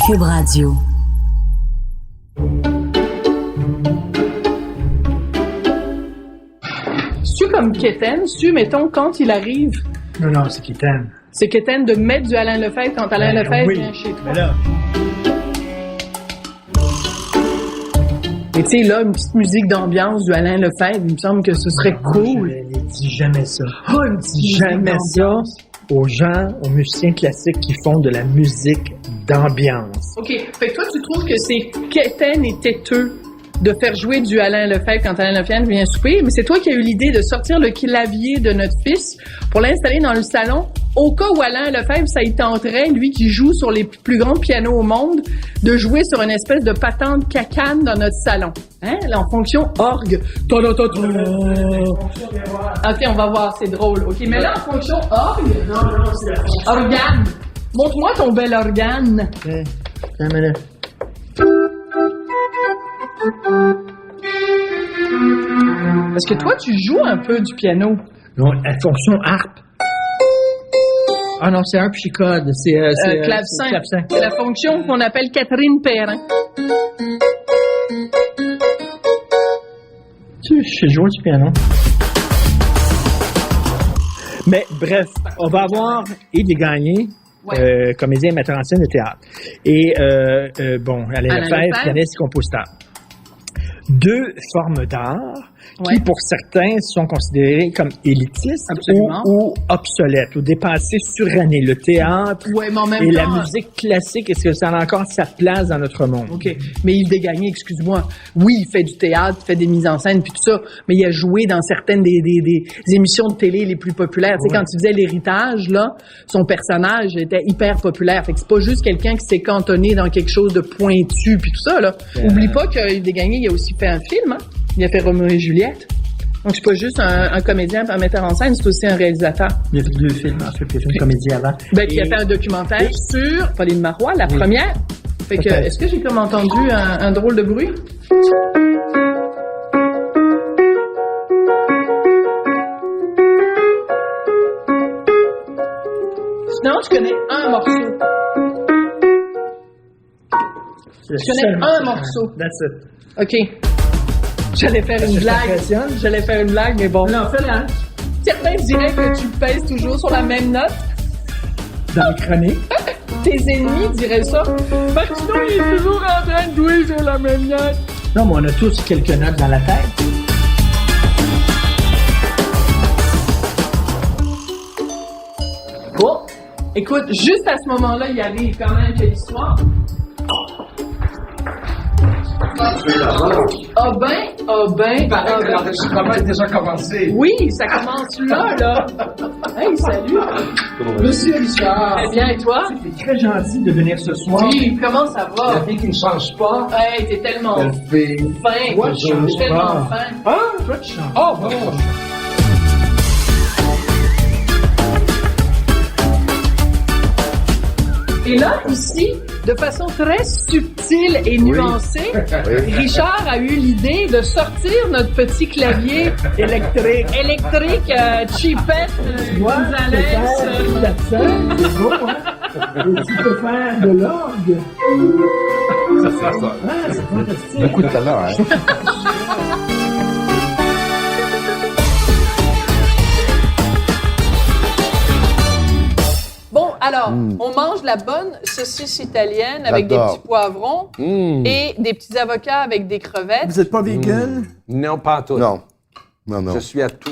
Cube Radio. C'est-tu comme Kéten? C'est-tu, mettons, quand il arrive? Non, c'est Kéten. C'est Kéten de mettre du Alain Lefebvre quand Alain Lefebvre vient chez toi. Mais là, Mais tu sais, là, une petite musique d'ambiance du Alain Lefebvre, il me semble que ce serait cool. je ne dis jamais ça. Oh, une petite musique Jamais ça d'ambiance. aux gens, aux musiciens classiques qui font de la musique d'ambiance. OK. Fait que toi, tu trouves que c'est Kéten et têteux de faire jouer du Alain Lefebvre quand Alain Lefebvre vient souper, mais c'est toi qui as eu l'idée de sortir le clavier de notre fils pour l'installer dans le salon, au cas où Alain Lefebvre, ça y tenterait, lui qui joue sur les plus grands pianos au monde, de jouer sur une espèce de patente cacane dans notre salon. Hein? Là, en fonction orgue. Ta-da-ta-ta. OK, on va voir, c'est drôle. OK, mais là, en fonction orgue. Non, c'est la fonction. Organe. Montre-moi ton bel organe. Jamais là. Parce que toi, tu joues un peu du piano. Non, la fonction harpe. Ah non, c'est harpe chicode. C'est Clavecin. clavecin. C'est la fonction qu'on appelle Catherine Perrin. Je sais jouer du piano. Mais bref, on va avoir Yves Desgagnés, comédien et metteur en scène de théâtre. Et bon, Alain Lefebvre, pianiste et compositeur. Deux formes d'art qui, pour certains, sont considérées comme élitistes ou obsolètes, ou dépassées, surannées. Le théâtre mais en même et temps, la musique classique, est-ce que ça a encore sa place dans notre monde? OK. Mais Yves Desgagnés, excuse-moi, oui, il fait du théâtre, il fait des mises en scène, puis tout ça, mais il a joué dans certaines des émissions de télé les plus populaires. Tu sais, quand il faisait l'héritage, là, son personnage était hyper populaire. Fait que c'est pas juste quelqu'un qui s'est cantonné dans quelque chose de pointu, puis tout ça, là. Oublie pas que Yves Desgagnés, il a aussi fait un film, hein. Il a fait Roméo et Juliette. Donc, c'est pas juste un comédien, un metteur en scène, c'est aussi un réalisateur. Il a fait deux films, en fait, puis il a fait une comédie avant. Ben, qui a fait un documentaire sur Pauline Marois, la première. Fait que, est-ce que j'ai comme entendu un drôle de bruit? Sinon, je connais un morceau. Je connais un morceau. That's it. OK. J'allais faire une blague, mais bon. Non, fais-la. Certains diraient que tu pèses toujours sur la même note. Dans les chroniques. Tes ennemis diraient ça. Parce que sinon, il est toujours en train de jouer sur la même note. Non, mais on a tous quelques notes dans la tête. Bon, écoute, juste à ce moment-là, il arrive quand même quelle histoire. L'enregistrement est déjà commencé. Oui, ça commence là. Hey, salut. Monsieur Richard. Très bien, et toi? C'est très gentil de venir ce soir. Oui, comment ça va? La vie qui ne change pas. Hey, t'es tellement Elle fait... fin. Toi, tu changes T'es tellement pas. fin. Ah, toi, tu chantes. Oh, bon. Et là, ici, de façon très subtile et nuancée, Richard a eu l'idée de sortir notre petit clavier électrique cheapette Gonzalez. Et tu peux faire de l'orgue. Ah, c'est fantastique. Beaucoup de talent, hein? Bon, alors, on mange la bonne saucisse italienne avec des J'adore. petits poivrons et des petits avocats avec des crevettes. Vous êtes pas vegan? Non, pas à tout. Non. Je suis à tout.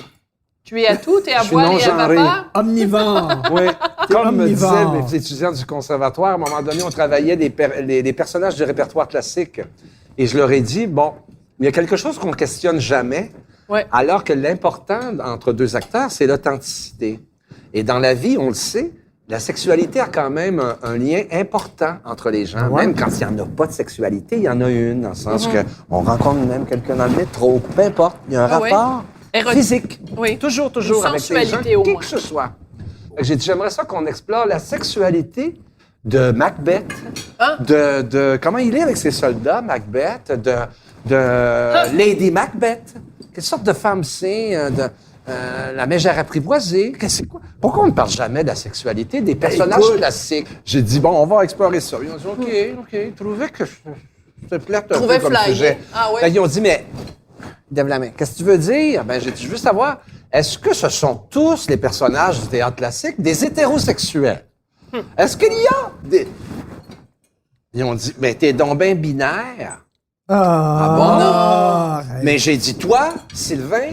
Tu es à tout, t'es à Je suis voile et à non-genré. vapeur. Omnivore. Oui. Comme me disaient omnivore. mes étudiants du conservatoire, à un moment donné, on travaillait des personnages du répertoire classique. Et je leur ai dit, bon, il y a quelque chose qu'on questionne jamais, alors que l'important entre deux acteurs, c'est l'authenticité. Et dans la vie, on le sait, la sexualité a quand même un lien important entre les gens. Même quand il n'y en a pas de sexualité, il y en a une, dans le sens que on rencontre même quelqu'un dans le métro, peu importe, il y a un rapport physique. Oui. Toujours Une avec les gens, sensualité, au qui moins. que ce soit. Fait que j'ai dit, j'aimerais ça qu'on explore la sexualité de Macbeth, de comment il est avec ses soldats, Macbeth, de Lady Macbeth. Quelle sorte de femme c'est? la mégère apprivoisée. Qu'est-ce que quoi? Pourquoi on ne parle jamais de la sexualité des personnages classiques? J'ai dit, bon, on va explorer ça. Ils ont dit, OK. Ils trouvaient que c'était plate un peu comme sujet. Ah, ouais. Là, ils ont dit, mais, lève la main. Qu'est-ce que tu veux dire? Ben, j'ai dit, je veux savoir, est-ce que ce sont tous les personnages du théâtre classique des hétérosexuels? Est-ce qu'il y a des... Ils ont dit, mais t'es donc ben binaire. Ah bon? Mais j'ai dit, toi, Sylvain,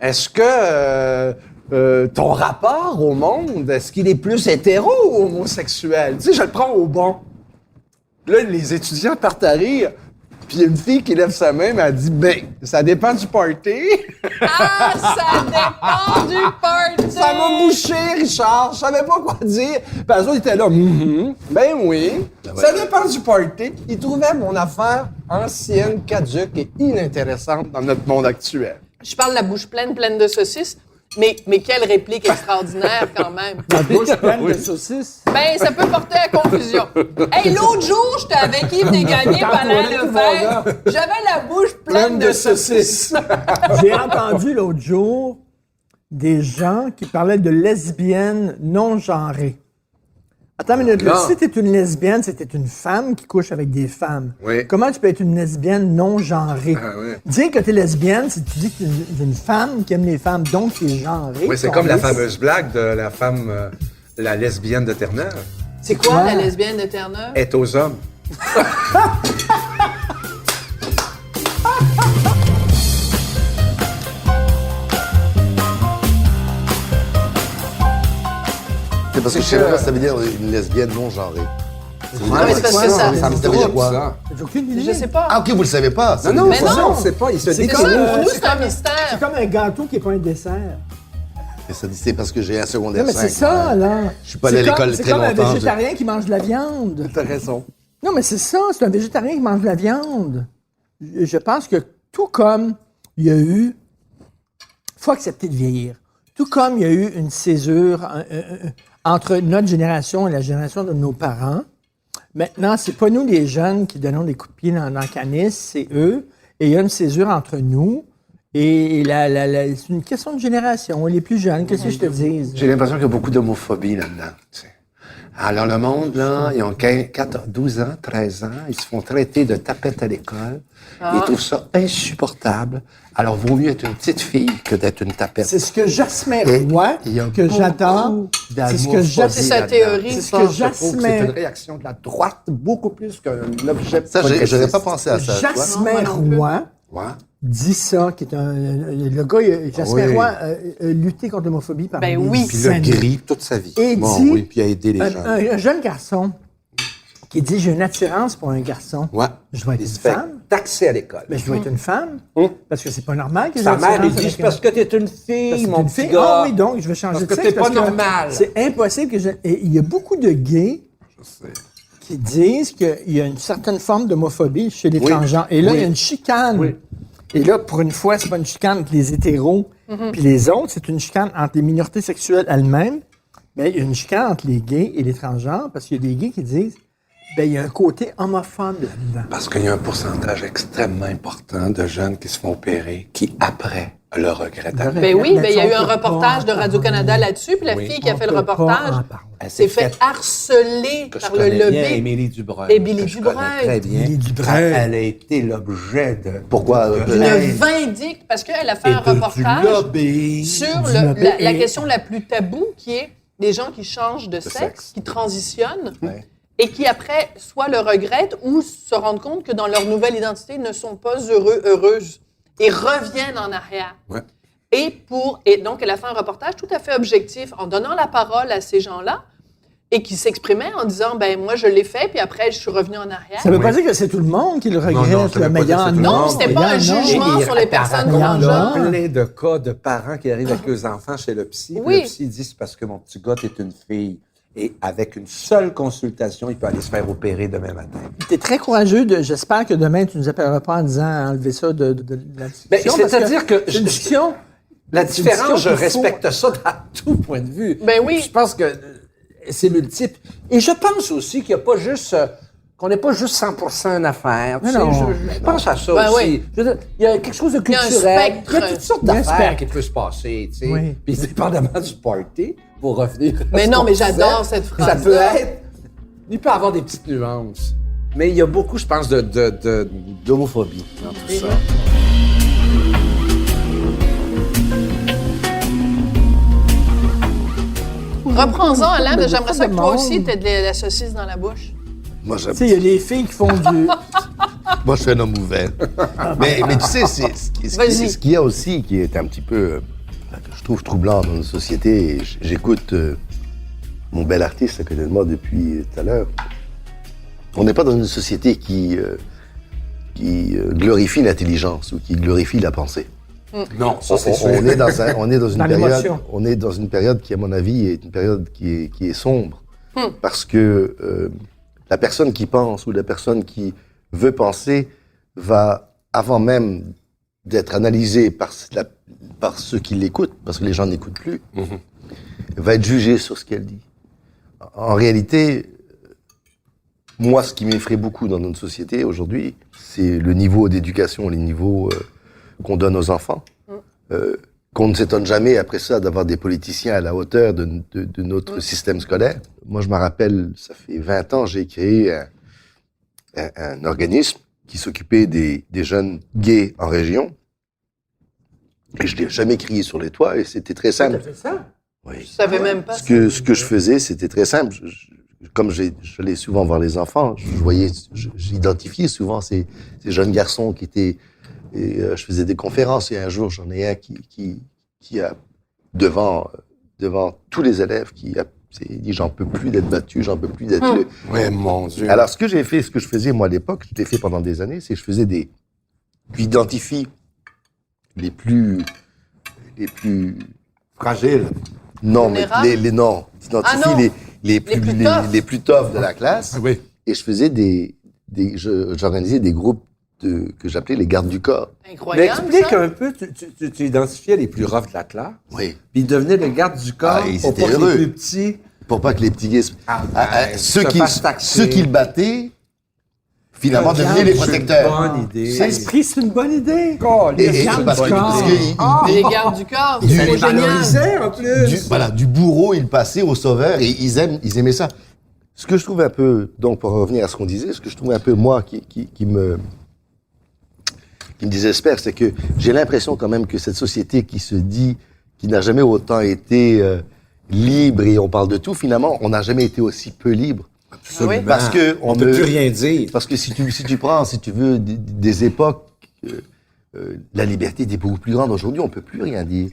est-ce que ton rapport au monde, est-ce qu'il est plus hétéro ou homosexuel? Tu sais, je le prends au bon. Là, les étudiants partent à rire. Puis il y a une fille qui lève sa main, mais elle dit, ben, ça dépend du party. Ah, ça dépend du party! Ça m'a bouché, Richard. Je savais pas quoi dire. Puis les autres étaient là, ben oui. Ça dépend du party. Ils trouvaient mon affaire ancienne, caduque et inintéressante dans notre monde actuel. Je parle la bouche pleine de saucisses. Mais quelle réplique extraordinaire, quand même. La bouche pleine de saucisses. Ben, ça peut porter à confusion. Hey, l'autre jour, j'étais avec Yves Desgagnés pendant le fête. J'avais la bouche pleine de saucisses. J'ai entendu l'autre jour des gens qui parlaient de lesbiennes non genrées. Attends une minute, là, si t'es une lesbienne, c'était une femme qui couche avec des femmes. Oui. Comment tu peux être une lesbienne non genrée? Ah, oui. Dire que t'es lesbienne, c'est tu dis que t'es une femme qui aime les femmes, donc t'es genrée. Oui, c'est comme la fameuse blague de la femme, la lesbienne de Terre-Neuve. C'est quoi, la lesbienne de Terre-Neuve? Est aux hommes. C'est parce que je sais pas ce que ça veut dire une lesbienne non genrée. mais c'est parce que ça me c'est dire drôle, quoi? ça. J'ai aucune idée. Je sais pas. Ah, OK, vous le savez pas. Non, Mais c'est ça, non. on sait pas. Il se C'est dit comme Nous, c'est un mystère. C'est comme un gâteau qui n'est pas un dessert. Et ça dit, c'est parce que j'ai un secondaire Non, mais 5. c'est ça, là. Je suis pas allé à l'école C'est très comme un longtemps. végétarien qui mange de la viande. T'as raison. Non, mais c'est ça, c'est un végétarien qui mange de la viande. Je pense que tout comme il y a eu... faut accepter de vieillir. Tout comme il y a eu une césure entre notre génération et la génération de nos parents, maintenant, c'est pas nous les jeunes qui donnons des coups de pied dans la canisse, c'est eux. Et il y a une césure entre nous. Et c'est une question de génération. Les plus jeunes, qu'est-ce que je te dis? J'ai l'impression qu'il y a beaucoup d'homophobie là-dedans. Tu sais. Alors, le monde, là, ils ont 12 ans, 13 ans, ils se font traiter de tapettes à l'école. Ils trouvent ça insupportable. Alors, vaut mieux être une petite fille que d'être une tapette. C'est ce que Jasmin Et Roy, il y a que j'adore. C'est ce que C'est sa théorie. C'est ce Ça, que je trouve que c'est une réaction de la droite beaucoup plus qu'un objet Ça, progressiste. j'aurais pas pensé à ça. toi. Jasmin Roy Ouais. dit ça, qui est le gars, Jasmin Oui. Roy, a lutté contre l'homophobie pendant Ben des oui. Puis le années. gris toute sa vie. Et Bon, dit, oui, puis il a aidé les gens. un jeune garçon qui dit, j'ai une attirance pour un garçon. Ouais. Je dois être Il une se fait femme. taxer à l'école. Ben, je dois être une femme. Parce que c'est pas normal que j'ai Sa une mère, attirance il dit, avec c'est parce que t'es une fille, Parce que mon c'est une petit fille. gars. Ah oui, donc je vais changer Parce de que sexe. t'es pas normal. C'est impossible que et il y a beaucoup de gays qui disent qu'il y a une certaine forme d'homophobie chez les transgenres. Et là, il y a une chicane. Oui. Et là, pour une fois, c'est pas une chicane entre les hétéros puis les autres, c'est une chicane entre les minorités sexuelles elles-mêmes. Mais il y a une chicane entre les gays et les transgenres parce qu'il y a des gays qui disent ben il y a un côté homophobe là-dedans. Parce qu'il y a un pourcentage extrêmement important de jeunes qui se font opérer, qui, après, le regrettent. Ben oui, ben il y a eu un reportage de Radio-Canada là-dessus, puis la fille qui a fait le reportage s'est fait harceler Que je par le connais bien, lobby. Émilie Dubreuil. Émilie que je Dubreuil. connais très bien. Émilie Dubreuil. Elle a été l'objet de... Pourquoi? de Une haine vindicte, parce qu'elle a fait et un du reportage lobby. sur Du lobby la et- question la plus taboue, qui est des gens qui changent de sexe, sexe. qui transitionnent, Ouais. et qui après soit le regrettent ou se rendent compte que dans leur nouvelle identité ne sont pas heureuses, et reviennent en arrière. Ouais. Et donc, elle a fait un reportage tout à fait objectif en donnant la parole à ces gens-là et qui s'exprimaient en disant, ben moi, je l'ai fait, puis après, je suis revenue en arrière. Ça veut pas dire que c'est tout le monde qui le regrette, non, ça veut mais pas il y dire que en c'est tout le a. monde. Non, c'était Il y pas en un a. jugement sur les personnes Il y en a. transgenres. plein de cas de parents qui arrivent avec leurs enfants chez le psy. puis Oui. Le psy dit, c'est parce que mon petit gars, t'es une fille. Et avec une seule consultation, il peut aller se faire opérer demain matin. T'es très courageux. J'espère que demain, tu nous appelleras pas en disant enlever ça de la discussion. parce c'est-à-dire que c'est une discussion. La C'est une différence, je discussion qu'il faut- respecte ça dans tout point de vue. Ben oui. Je pense que c'est multiple. Et je pense aussi qu'il n'y a pas juste qu'on n'est pas juste 100% une affaire. Tu sais, non. je pense à ça Ben aussi. oui. Je veux dire, il y a quelque chose de Il y a un culturel. spectre. Il y a toutes sortes Il y a un d'affaires spectre. qui peuvent se passer. Tu sais. Oui. Puis dépendamment du party, pour revenir à Mais ce non, qu'on mais j'adore disait, cette phrase. Ça peut être... Il peut avoir des petites nuances. Mais il y a beaucoup, je pense, d'homophobie dans tout ça. Reprends-en, Alain, Mais j'aimerais pas ça de que toi monde. aussi, t'aies de la saucisse dans la bouche. Moi, Tu sais, il y a des filles qui font du... Moi, je suis un homme ouvert. mais tu sais, ce qu'il y a aussi qui est un petit peu, que je trouve troublant dans notre société, et j'écoute mon bel artiste à côté de moi depuis tout à l'heure. On n'est pas dans une société qui glorifie l'intelligence ou qui glorifie la pensée. Non, ça c'est sûr. On est dans une Dans période, l'émotion. on est dans une période qui, à mon avis, est une période qui est sombre. Parce que la personne qui pense ou la personne qui veut penser va, avant même d'être analysée par ceux qui l'écoutent, parce que les gens n'écoutent plus, va être jugée sur ce qu'elle dit. En réalité, moi, ce qui m'effraie beaucoup dans notre société aujourd'hui, c'est le niveau d'éducation, les niveaux qu'on donne aux enfants. Qu'on ne s'étonne jamais, après ça, d'avoir des politiciens à la hauteur de notre système scolaire. Moi, je me rappelle, ça fait 20 ans, j'ai créé un organisme qui s'occupait des jeunes gays en région. Et je l'ai jamais crié sur les toits, et c'était très simple. T'as fait ça? Oui. Je savais même pas. Ce que je faisais, c'était très simple. Comme j'allais souvent voir les enfants, j'identifiais souvent ces jeunes garçons qui étaient... Et je faisais des conférences, et un jour, j'en ai un qui a, devant tous les élèves, qui a dit « J'en peux plus d'être battu, j'en peux plus d'être... Ouais, mon Dieu. Alors, ce que j'ai fait, ce que je faisais, moi, à l'époque, je l'ai fait pendant des années, c'est que je faisais j'identifie les plus Fragile. non, mais Vulnérables? non, j'identifie non. les plus toughs de la classe. Oui. Et je faisais j'organisais des groupes que j'appelais les gardes du corps. Mais Incroyable, explique ça. un peu, tu identifiais les plus roughs de la classe, Oui. puis ils devenaient les gardes du corps Ah, ils pour étaient pas que heureux. les plus petits... Pour pas que les petits gays... ceux se fassent taxer. qui le battaient, finalement, devenaient les protecteurs. Bonne idée. L'esprit, c'est une bonne idée. Et gardes parce du que- corps. parce que Les gardes du corps, Du- c'est les génial. en plus. du bourreau, ils passaient au sauveur, et ils aimaient ça. Ce que je trouve un peu, donc pour revenir à ce qu'on disait, ce que je trouve un peu, moi, qui me désespère, c'est que j'ai l'impression quand même que cette société qui se dit, qui n'a jamais autant été libre, et on parle de tout, finalement, on n'a jamais été aussi peu libre. Absolument. Parce que on peut plus rien dire. Parce que si tu prends, si tu veux, des époques, la liberté était beaucoup plus grande. Aujourd'hui, on peut plus rien dire.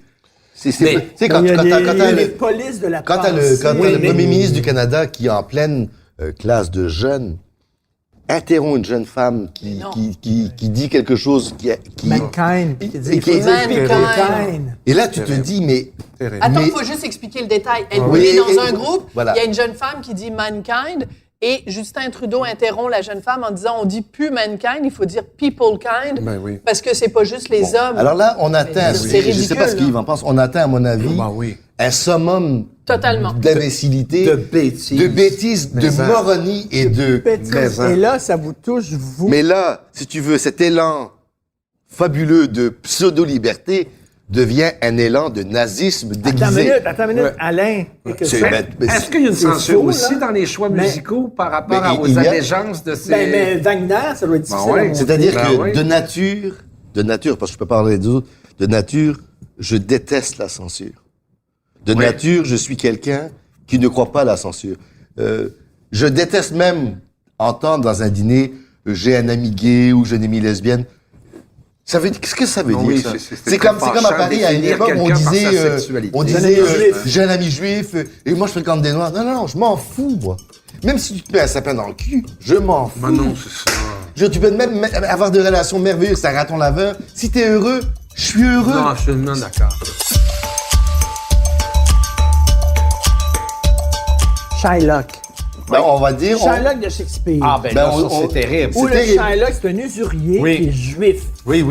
C'est quand Il y a t'as les le, polices de la quand t'as pensée. le premier ministre du Canada qui, en pleine classe de jeunes, interrompt une jeune femme qui dit quelque chose qui Mankind. Mankind. et là, tu te dis, mais... Attends, mais- il faut juste expliquer le détail. Elle Oui, est dans et- un groupe, voilà. il y a une jeune femme qui dit mankind, et Justin Trudeau interrompt la jeune femme en disant on dit plus mankind, il faut dire people kind, Ben oui. parce que c'est pas juste les hommes. Alors là, on atteint, c'est je sais pas ce ridicule, qu'Yves en pense, on atteint, à mon avis, Ben oui. un summum Totalement. d'imbécilité, De bêtises. de Mais ça- moronie et de... Bêtise. Et là, ça vous touche, vous. Mais là, si tu veux, cet élan fabuleux de pseudo-liberté devient un élan de nazisme déguisé. Attends une minute, Ouais. Alain. C'est- mais Est-ce qu'il y a une c'est censure faux, aussi là? dans les choix Mais- musicaux par rapport Mais aux il y a- allégeances de ces... Mais Wagner, ça doit être difficile. ouais, à monter. C'est-à-dire Ben que oui. de nature, parce que je peux parler des autres, de nature, je déteste la censure. De Oui. nature, je suis quelqu'un qui ne croit pas à la censure. Je déteste même entendre dans un dîner, j'ai un ami gay ou j'ai une amie lesbienne. Ça veut dire, qu'est-ce que ça veut Non, dire, oui, ça? c'est C'est comme à fâchant Paris, à une définir époque, on quelqu'un par disait, sa sexualité. on J'ai un disait, ami juif. j'ai un ami juif, et moi je fais le camp des Noirs. Non, je m'en fous, moi. Même si tu te mets un sapin dans le cul, je m'en fous. Ben non, c'est ça. Tu peux même avoir des relations merveilleuses, c'est un raton laveur. Si t'es heureux, je suis heureux. Non, absolument d'accord. Shylock. Ben, on va dire... Shylock de Shakespeare. Ah, ben, Ben, là, ça, on- c'est terrible. Où le terrible. Shylock, c'est un usurier Oui. qui est juif Oui.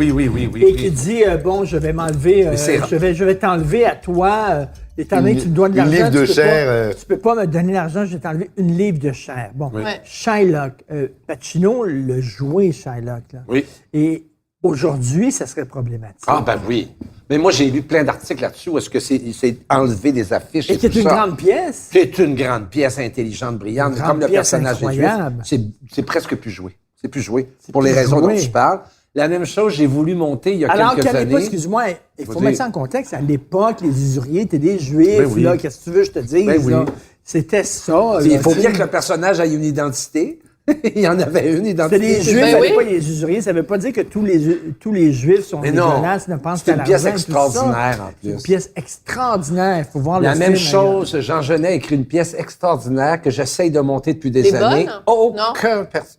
et qui dit bon, je vais m'enlever, Mais c'est- je vais t'enlever à toi étant donné que tu me dois de l'argent, livre de chair. Tu peux pas me donner l'argent, je vais t'enlever une livre de chair. Bon, Shylock, Pacino le jouait, Shylock. Là. Oui. Et aujourd'hui, ça serait problématique. Ah, ben oui. Mais moi, j'ai lu plein d'articles là-dessus où est-ce que c'est enlevé des affiches Et c'est une grande pièce. C'est une grande pièce intelligente, brillante. Une Comme le grande pièce personnage incroyable. est juif, c'est presque plus joué. C'est plus joué. Pour les raisons dont tu parles. La même chose, j'ai voulu monter il y a quelques années. Excuse-moi, il faut mettre ça en contexte. À l'époque, les usuriers étaient des Juifs. Là, qu'est-ce que tu veux que je te dise? Là? C'était ça. Il faut bien que le personnage ait une identité. Il y en avait une identité. C'était les Juifs, ça pas les usuriers. Ça ne veut pas dire que tous les Juifs sont dégueulasses, ne pensent qu'à l'argent. C'est une pièce extraordinaire, en plus. C'est une pièce extraordinaire. Il faut voir la même chose, Jean Genet a écrit une pièce extraordinaire que j'essaye de monter depuis des années.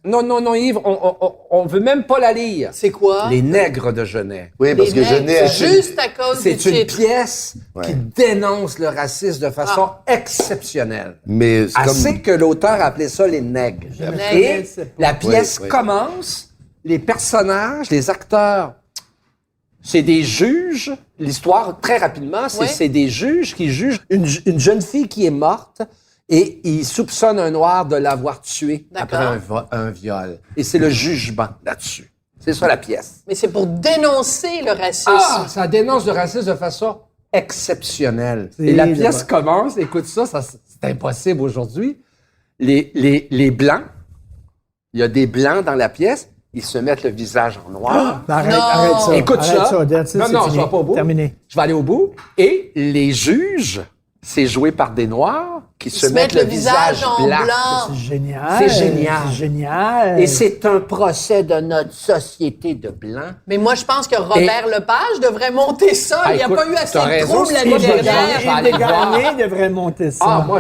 Non, Yves, on veut même pas la lire. C'est quoi? Les Nègres de Genet. Oui, parce que Genet... Juste à cause du titre. C'est une pièce qui dénonce le racisme de façon exceptionnelle. Mais c'est Assez que l'auteur appelait ça les nègres. Et la pièce commence, les personnages, les acteurs, c'est des juges. L'histoire, très rapidement, c'est des juges qui jugent une jeune fille qui est morte et ils soupçonnent un noir de l'avoir tuée après un viol. Et c'est le jugement là-dessus. C'est ça la pièce. Mais c'est pour dénoncer le racisme. Ah, ça dénonce le racisme de façon exceptionnelle. Et la pièce commence, écoute ça c'est impossible aujourd'hui. Les Blancs, il y a des Blancs dans la pièce, ils se mettent le visage en noir. Arrête ça. Écoute ça. Non, je vais pas au bout. Terminé. Je vais aller au bout. Et les juges, c'est joué par des Noirs qui se mettent le visage blanc. C'est génial. C'est génial. C'est génial. Et c'est un procès de notre société de Blancs. Mais moi, je pense que Robert Lepage devrait monter ça. Il n'y a pas eu assez de troubles l'année dernière. Les Gagné devrait monter ça. Ah, moi,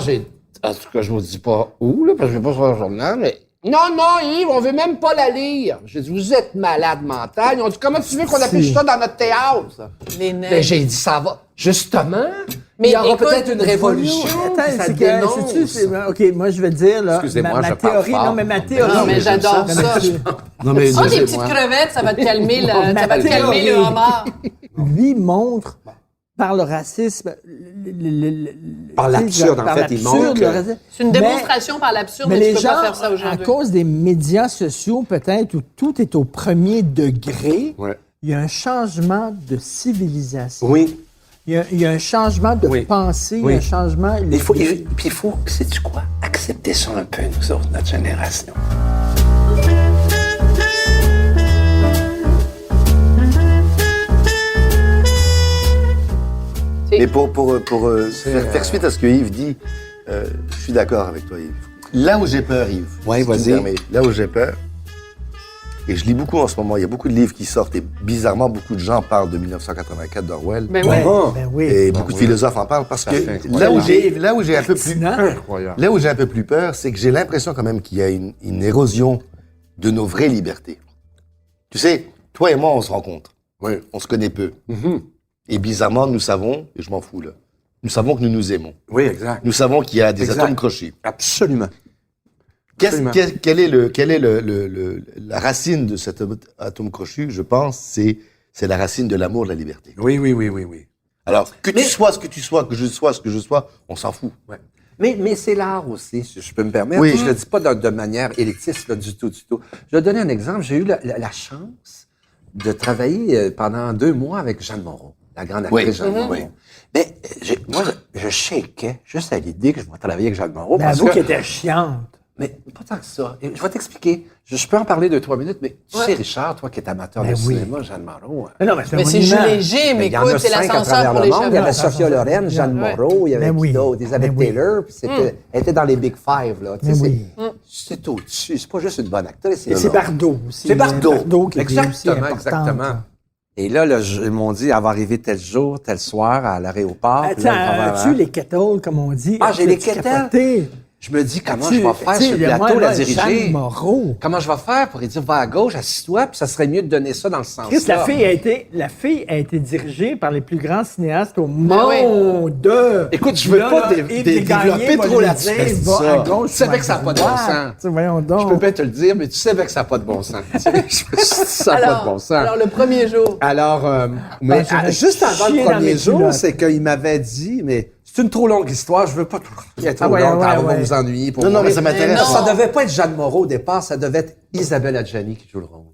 en tout cas, je vous dis pas où, là, parce que je vais pas sur le journal, mais... Non, Yves, on veut même pas la lire. J'ai dit, vous êtes malade mental. Ils ont dit, comment tu veux qu'on affiche ça dans notre théâtre? Les nègres. Ben, j'ai dit, ça va. Justement, mais il y aura peut-être une révolution. Attends, ça dénonce. OK, moi, je vais te dire, là. Excusez-moi, ma théorie, non, mais ma théorie. Non, mais j'adore ça. Non, mais des petites crevettes, ça va te calmer, le homard. Lui montre, par le racisme... Par l'absurde, en fait, il montre... C'est une démonstration par l'absurde, mais tu peux pas faire ça aujourd'hui. À cause des médias sociaux, peut-être, où tout est au premier degré, il y a un changement de civilisation. Oui. Il y a un changement de pensée, il y a un changement... Puis il faut, sais-tu quoi, accepter ça un peu, nous autres, notre génération. Mais pour faire suite à ce que Yves dit, je suis d'accord avec toi, Yves. Là où j'ai peur, Yves, là où j'ai peur, et je lis beaucoup en ce moment, il y a beaucoup de livres qui sortent, et bizarrement, beaucoup de gens parlent de 1984 d'Orwell. Ben oui. Et beaucoup de philosophes en parlent, parce que là où j'ai un peu plus peur, c'est que j'ai l'impression quand même qu'il y a une érosion de nos vraies libertés. Tu sais, toi et moi, on se rencontre. Oui. On se connaît peu. Mm-hmm. Et bizarrement, nous savons, et je m'en fous là, nous savons que nous nous aimons. Oui, exact. Nous savons qu'il y a des atomes crochus. Absolument. Quelle est la racine de cet atome crochu? Je pense c'est la racine de l'amour, de la liberté. Oui. Alors, tu sois ce que tu sois, que je sois ce que je sois, on s'en fout. Ouais. Mais c'est l'art aussi, si je peux me permettre. Oui. Je le dis pas de manière élitiste là, du tout. Je vais donner un exemple. J'ai eu la chance de travailler pendant 2 mois avec Jeanne Moreau, la grande actrice Jeanne Moreau. Oui. Mais moi, je shakeais juste à l'idée que je vais travailler avec Jeanne Moreau. Mais avoue qu'elle était chiante. Mais pas tant que ça. Et je vais t'expliquer. Je peux en parler 2-3 minutes, mais tu sais, Richard, toi qui es amateur de cinéma, Jeanne Moreau. Mais c'est Jules Léger, mais écoute, c'est l'ascenseur pour les Il y avait Sophia Loren, Jeanne Moreau, il y avait d'autres, Elizabeth Taylor, puis elle était dans les Big Five, là. C'est au-dessus. C'est pas juste une bonne actrice. C'est Bardot aussi. C'est Bardot. Qui est Exactement. Et là, ils m'ont dit, elle va arriver tel jour, tel soir à l'aéroport. As-tu les kettles, comme on dit? Ah, j'ai les kettles. Je me dis, comment je vais faire sur le plateau, la diriger? Comment je vais faire pour lui dire, va à gauche, assis-toi, puis ça serait mieux de donner ça dans le sens-là. Chris, la fille a été dirigée par les plus grands cinéastes au monde. Écoute, je veux pas développer trop là-dessus. Tu savais que ça n'a pas de bon sens. Voyons donc. Je peux pas te le dire, mais tu savais que ça n'a pas de bon sens. Ça n'a pas de bon sens. Alors, le premier jour. Alors, mais juste avant le premier jour, c'est qu'il m'avait dit, mais C'est une trop longue histoire, je veux pas être trop longue, on va vous ennuyer. Pour non, mais ça m'intéresse. Ça devait pas être Jeanne Moreau au départ, ça devait être Isabelle Adjani qui joue le rôle.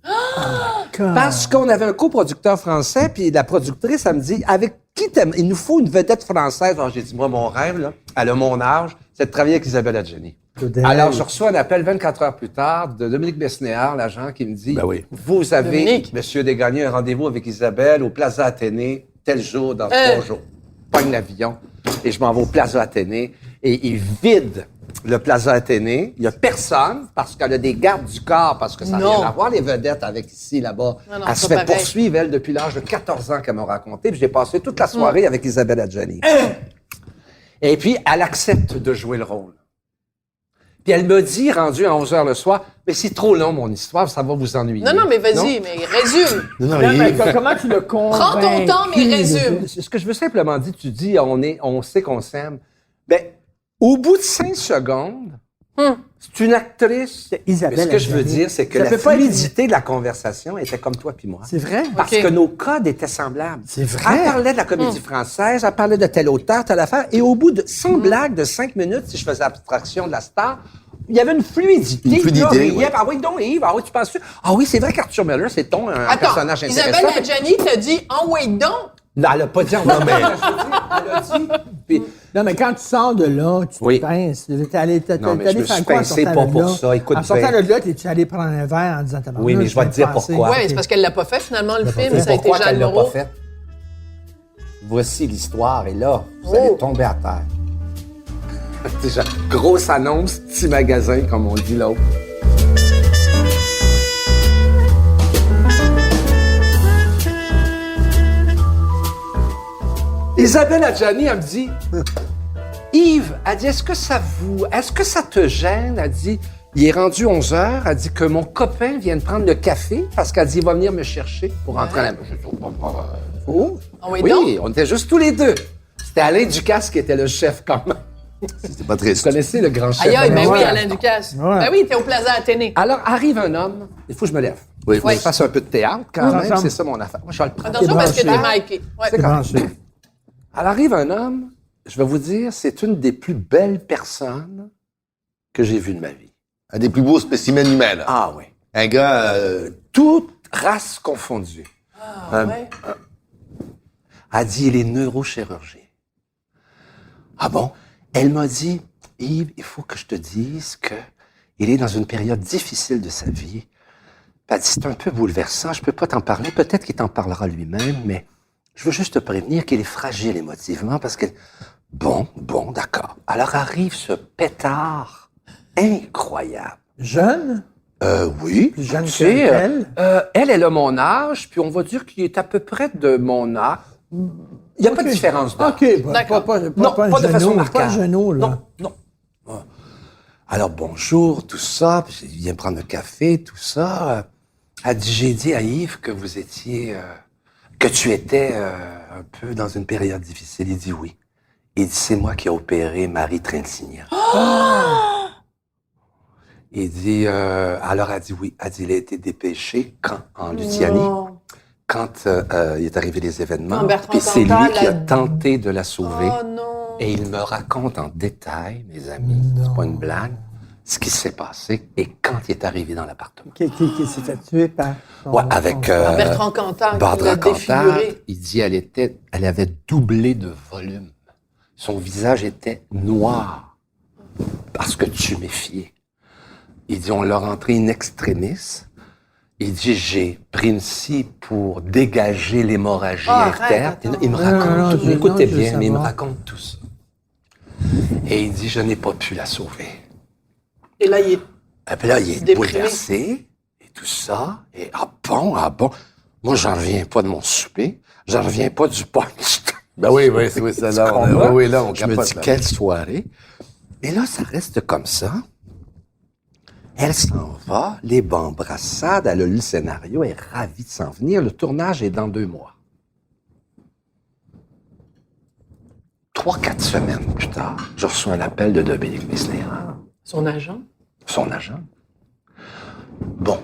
Parce qu'on avait un coproducteur français, puis la productrice, elle me dit, avec qui t'aimes? Il nous faut une vedette française. Alors j'ai dit, moi, mon rêve, là, elle a mon âge, c'est de travailler avec Isabelle Adjani. Alors, je reçois un appel 24 heures plus tard de Dominique Besnéard, l'agent, qui me dit, vous avez, Monsieur Desgagnés, un rendez-vous avec Isabelle au Plaza Athénée, tel jour, dans 3 jours. Pogne l'avion, et je m'en vais au Plaza Athénée, et il vide le Plaza Athénée. Il y a personne, parce qu'elle a des gardes du corps, parce que ça n'a rien à voir, les vedettes avec ici, là-bas. Non, elle se fait poursuivre, elle, depuis l'âge de 14 ans qu'elle m'a raconté, puis j'ai passé toute la soirée avec Isabelle Adjani. Et puis, elle accepte de jouer le rôle. Puis elle me dit, rendu à 11h le soir, mais c'est trop long, mon histoire, ça va vous ennuyer. Non, mais vas-y, mais résume. Comment tu le convaincs? Prends ton temps, mais résume. Ce que je veux simplement dire, tu dis, on sait qu'on s'aime. Ben, au bout de 5 secondes, c'est une actrice. Isabelle. Mais ce que je veux dire, c'est que la fluidité de la conversation était comme toi puis moi. C'est vrai? Parce que nos codes étaient semblables. C'est vrai. Elle parlait de la comédie française, elle parlait de tel auteur, telle affaire, et au bout de, sans blague, de 5 minutes, si je faisais abstraction de la star, il y avait une fluidité. Une fluidité, oui. Ah oui, donc Yves, ah oui, tu penses... Ah oui, c'est vrai qu'Arthur Miller, c'est ton personnage intéressant. Isabelle Adjani t'a dit « En wait donc ». Non, elle a pas dit en wait donc. Elle a dit... Puis, non, mais quand tu sors de là, tu te pinces. T'es allé faire quoi? C'est pas pour ça. Écoute, en sortant de là, t'es allé prendre un verre en disant « Oui, mais je vais te dire pourquoi. Oui, c'est parce qu'elle l'a pas fait, finalement, le film. Ça a été pourquoi Jeanne qu'elle l'a Moreau. pas fait? Voici l'histoire, et là, vous allez tomber à terre. Déjà, grosse annonce, petit magasin, comme on dit l'autre. Isabelle Adjani, elle me dit, Yves, elle dit, est-ce que ça te gêne? Elle dit, il est rendu 11h, elle dit que mon copain vient de prendre le café parce qu'elle dit, il va venir me chercher pour rentrer à la maison. Oh. Oui, on était juste tous les deux. C'était Alain Ducasse qui était le chef quand même. C'était pas triste. Vous connaissez le grand chef? Aïe, ben oui, Alain Ducasse. Ouais. Ben oui, t'es au Plaza Athénée. Alors, arrive un homme, il faut que je me lève. Oui, il faut que je fasse un peu de théâtre quand même, c'est ça mon affaire. Moi, je vais le prendre. Attention parce que t'es micé. Ouais. C'est quand même. Alors, arrive un homme, je vais vous dire, c'est une des plus belles personnes que j'ai vues de ma vie. Un des plus beaux spécimens humains, là. Ah oui. Un gars... Toute race confondue. Ouais. Elle dit, il est neurochirurgien. Ah bon? Elle m'a dit, Yves, il faut que je te dise que il est dans une période difficile de sa vie. Elle dit, c'est un peu bouleversant, je peux pas t'en parler. Peut-être qu'il t'en parlera lui-même, mais je veux juste te prévenir qu'il est fragile émotivement parce que... Bon, d'accord. Alors arrive ce pétard incroyable. Jeune? Oui. Plus jeune qu'elle? Elle a mon âge, puis on va dire qu'il est à peu près de mon âge. Il n'y a pas de différence d'âge. OK, pas de façon marquante. Pas un genou, là. Non. Alors, bonjour, tout ça, puis il vient prendre un café, tout ça. Elle dit, j'ai dit à Yves que vous étiez... que tu étais un peu dans une période difficile. Il dit oui. Il dit, c'est moi qui ai opéré Marie Trintignant. Oh! Il dit, alors elle dit oui. Elle dit, il a été dépêché quand? En Lutianie. Oh. Quand il est arrivé les événements. Puis c'est lui qui a tenté de la sauver. Oh non! Et il me raconte en détail, mes amis, c'est pas une blague, ce qui s'est passé et quand il est arrivé dans l'appartement. Qui s'est fait tuer par... avec Bertrand Cantat. Bertrand Cantat, il dit elle avait doublé de volume. Son visage était noir parce que tu méfiais. Il dit, on l'a rentré in extremis. Il dit, j'ai pris une scie pour dégager l'hémorragie interne. Il me raconte tout. Écoutez bien, mais il me raconte tout ça. Et il dit, je n'ai pas pu la sauver. Et là, il est bouleversé, et tout ça. Et ah bon. Moi, j'en reviens pas de mon souper. J'en reviens pas du punch. Ben oui, c'est ça. Là, on je me dis, quelle soirée. Et là, ça reste comme ça. Elle s'en va, les embrassades, elle a lu le scénario, elle est ravie de s'en venir. Le tournage est dans 2 mois. 3-4 semaines plus tard, je reçois un appel de Dominique Besnéard. Son agent? Son agent. Bon,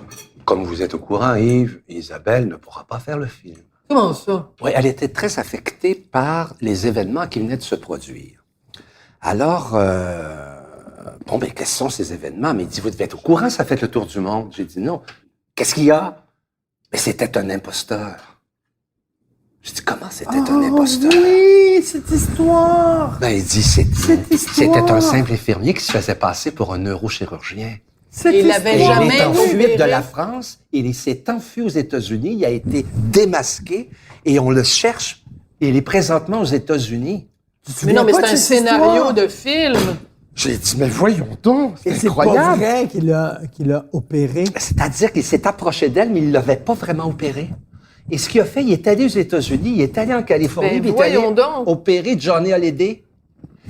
comme vous êtes au courant, Yves, Isabelle ne pourra pas faire le film. Comment ça? Oui, elle était très affectée par les événements qui venaient de se produire. Alors, bon, ben, quels sont ces événements? Mais il dit, vous devez être au courant, ça fait le tour du monde. J'ai dit, non. Qu'est-ce qu'il y a? Mais c'était un imposteur. J'ai dit, comment c'était un imposteur? Oui, cette histoire! Ben, il dit, c'était un simple infirmier qui se faisait passer pour un neurochirurgien. Il n'avait jamais Il est en fuite opéré. de la France, il s'est enfui aux États-Unis, il a été démasqué et on le cherche. Il est présentement aux États-Unis. Mais non, mais c'est un scénario de film. J'ai dit, mais voyons donc, Et c'est c'est pas incroyable. vrai qu'il a opéré. C'est-à-dire qu'il s'est approché d'elle, mais il ne l'avait pas vraiment opéré. Et ce qu'il a fait, il est allé aux États-Unis, il est allé en Californie, Ben, puis il est allé voyons donc. opérer Johnny Hallyday.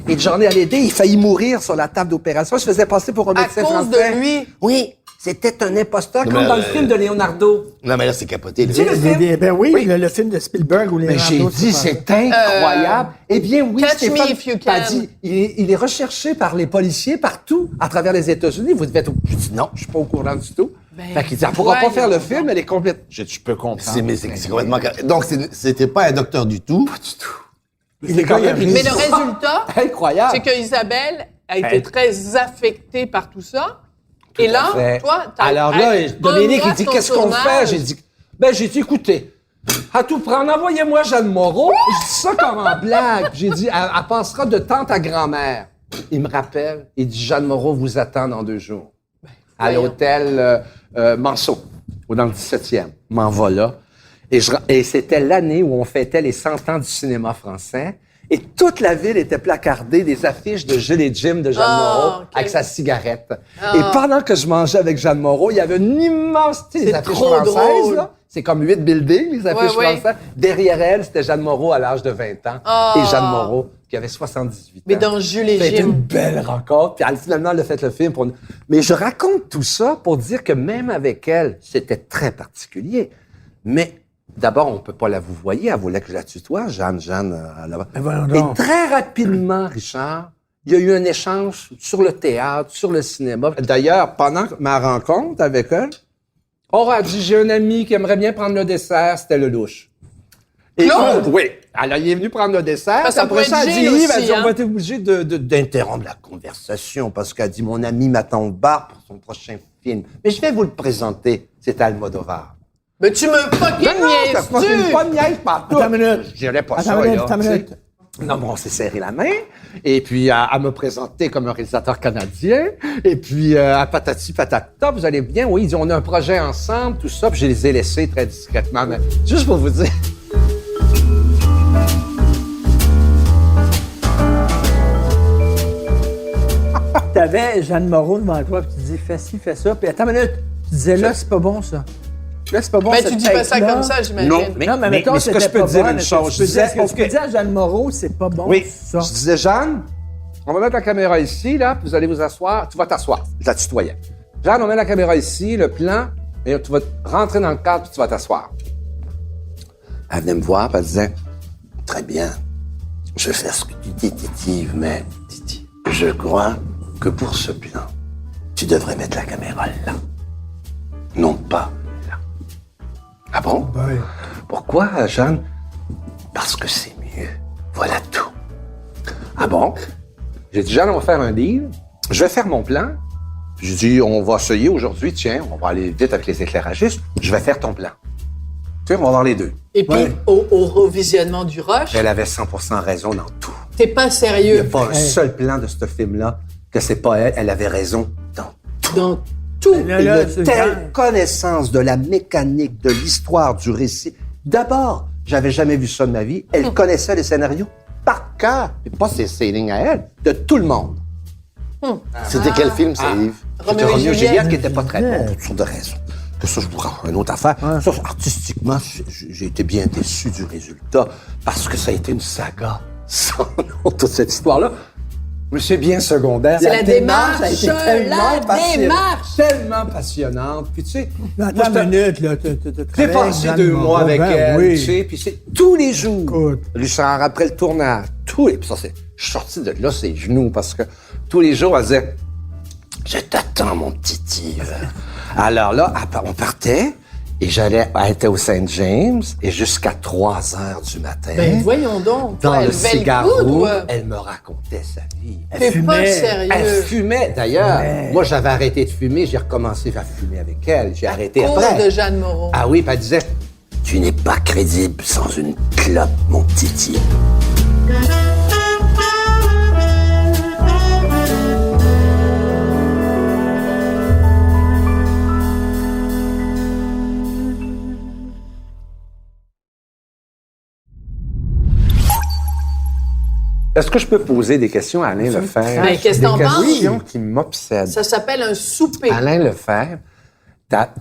Et Johnny Hallyday, il faillit mourir sur la table d'opération. Il se faisait passer pour un À médecin cause français. de lui. Oui, c'était un imposteur, Non, comme mais, dans le film de Leonardo. Non, mais là, c'est capoté. là. Tu sais, le film? Ben oui, Oui. Le film de Spielberg où les Mais j'ai dit, c'est incroyable. Eh bien, oui, Catch Stéphane me if you a can. dit, il est recherché par les policiers partout à travers les États-Unis. Vous devez être Je dis, non, je suis pas au courant du tout. Fait qu'il dit, elle pourra pas faire le film, elle est complète. J'ai dit, je peux comprendre. C'est complètement... Donc, c'était pas un docteur du tout. Pas du tout. C'est quand même Mais le résultat, Incroyable. c'est que Isabelle a été très affectée par tout ça. Et là, Fait. toi, t'as... Alors là, Dominique, il dit, ton qu'est-ce qu'on tournage. fait? J'ai dit, écoutez, à tout prendre, envoyez-moi Jeanne Moreau. Je dis ça comme en blague. J'ai dit, elle passera de tante à grand-mère. Il me rappelle, il dit, Jeanne Moreau vous attend dans 2 jours. À voyons. l'hôtel Manceau, ou dans le 17e. M'en va là. Et c'était l'année où on fêtait les 100 ans du cinéma français. Et toute la ville était placardée des affiches de Jules et Jim de Jeanne Moreau avec sa cigarette. Et pendant que je mangeais avec Jeanne Moreau, il y avait une immense... Tu sais, les C'est affiches trop françaises, drôle. là. C'est comme 8 buildings, les affiches Ouais, ouais. françaises. Derrière elle, c'était Jeanne Moreau à l'âge de 20 ans. Et Jeanne Moreau, qui avait 78 ans. Mais dans Jules et C'était une Jim. belle rencontre. Puis finalement, elle a fait le film pour nous. Mais je raconte tout ça pour dire que même avec elle, c'était très particulier. Mais d'abord, on peut pas la vous voyez. Elle voulait que je la tutoie, Jeanne. Là-bas. voyons Et donc. très rapidement, Richard, il y a eu un échange sur le théâtre, sur le cinéma. D'ailleurs, pendant ma rencontre avec elle, on a dit, j'ai un ami qui aimerait bien prendre le dessert. C'était le louche. Et Claude? oui. Alors, il est venu prendre le dessert. Ça Après pourrait ça, être elle dit, Gilles Yves, elle aussi, dit, on hein. va être obligé d'interrompre la conversation parce qu'elle dit, mon ami m'attend au bar pour son prochain film. Mais je vais vous le présenter. C'est Almodovar. Mais tu me fucking ça se passe niaises-tu? pas de niaise partout. Attends une minute. Je dirais pas Attends ça, une minute, là, attends une tu sais. minute. Non, bon, on s'est serré la main. Et puis, à me présenter comme un réalisateur canadien. Et puis, à patati patata, vous allez bien? Oui, ils disent, on a un projet ensemble, tout ça. Puis, je les ai laissés très discrètement. Mais juste pour vous dire. T'avais Jeanne Moreau devant toi, puis tu dis fais ci, fais ça. Puis attends une minute, tu disais là, c'est pas bon ça. Là, c'est pas bon. Ben, cette tu dis pas ça tête-là. comme ça, j'imagine. Non, Non, mais mettons, ce que c'était je peux pas dire bon, une est-ce chose. que Je disais, est-ce que tu peux dire à Jeanne Moreau, c'est pas bon, oui, ça. je disais, Jeanne, on va mettre la caméra ici, là, puis vous allez vous asseoir. Tu vas t'asseoir. Je la tutoyais. Jeanne, on met la caméra ici, le plan, et tu vas rentrer dans le cadre, puis tu vas t'asseoir. Elle venait me voir, puis elle disait, très bien, je vais faire ce que tu dis, Titi, mais Titi, je crois que pour ce plan, tu devrais mettre la caméra là. Non pas là. Ah bon? Ouais. Pourquoi, Jeanne? Parce que c'est mieux. Voilà tout. Ah bon? J'ai dit, Jeanne, on va faire un deal. Je vais faire mon plan. J'ai dit, on va essayer aujourd'hui, tiens, on va aller vite avec les éclairagistes. Je vais faire ton plan. Tu sais, on va voir les deux. Et puis, au revisionnement du Rush, Elle avait 100% raison dans tout. t'es pas Il n'y a sérieux. pas un seul plan de ce film-là que c'est pas elle. Elle avait raison dans tout. Dans tout. Là, là, Une c'est telle clair. connaissance de la mécanique, de l'histoire, du récit. D'abord, j'avais jamais vu ça de ma vie. Elle connaissait les scénarios par cœur. Et pas ses lignes à elle, de tout le monde. C'était quel film, ça, Yves? C'était Roméo et Roméo et Juliette. Juliette qui était pas très bon pour toutes sortes de raisons. Que ça, je vous rends une autre affaire. Ça, artistiquement, j'ai été bien déçu du résultat parce que ça a été une saga sans nom, toute cette histoire-là. Mais c'est bien secondaire. C'est la démarche, a été la tellement passionnante, démarche. tellement passionnante. Puis tu sais, Attends moi, une minute, là. j'ai passé 2 mois avec elle, oui. tu sais, puis c'est tous les jours. Écoute. Richard, après le tournage, puis ça, je suis sorti de là, ses genoux, parce que tous les jours, elle disait, je t'attends, mon petit Yves. Alors là, on partait, Et elle était au Saint James, et jusqu'à 3 heures du matin, Ben, voyons donc. dans Elle le levait cigarro, coude, elle me racontait sa vie. T'es pas sérieux. Elle fumait, d'ailleurs. Moi, j'avais arrêté de fumer, j'ai recommencé à fumer avec elle. J'ai arrêté Cause après. de Jeanne Moreau. Ah oui, puis elle disait, tu n'es pas crédible sans une clope, mon titi. Est-ce que je peux poser des questions à Alain Lefebvre? Ben, qu'est-ce que t'en penses? Des questions qui m'obsèdent. Ça s'appelle un souper. Alain Lefebvre,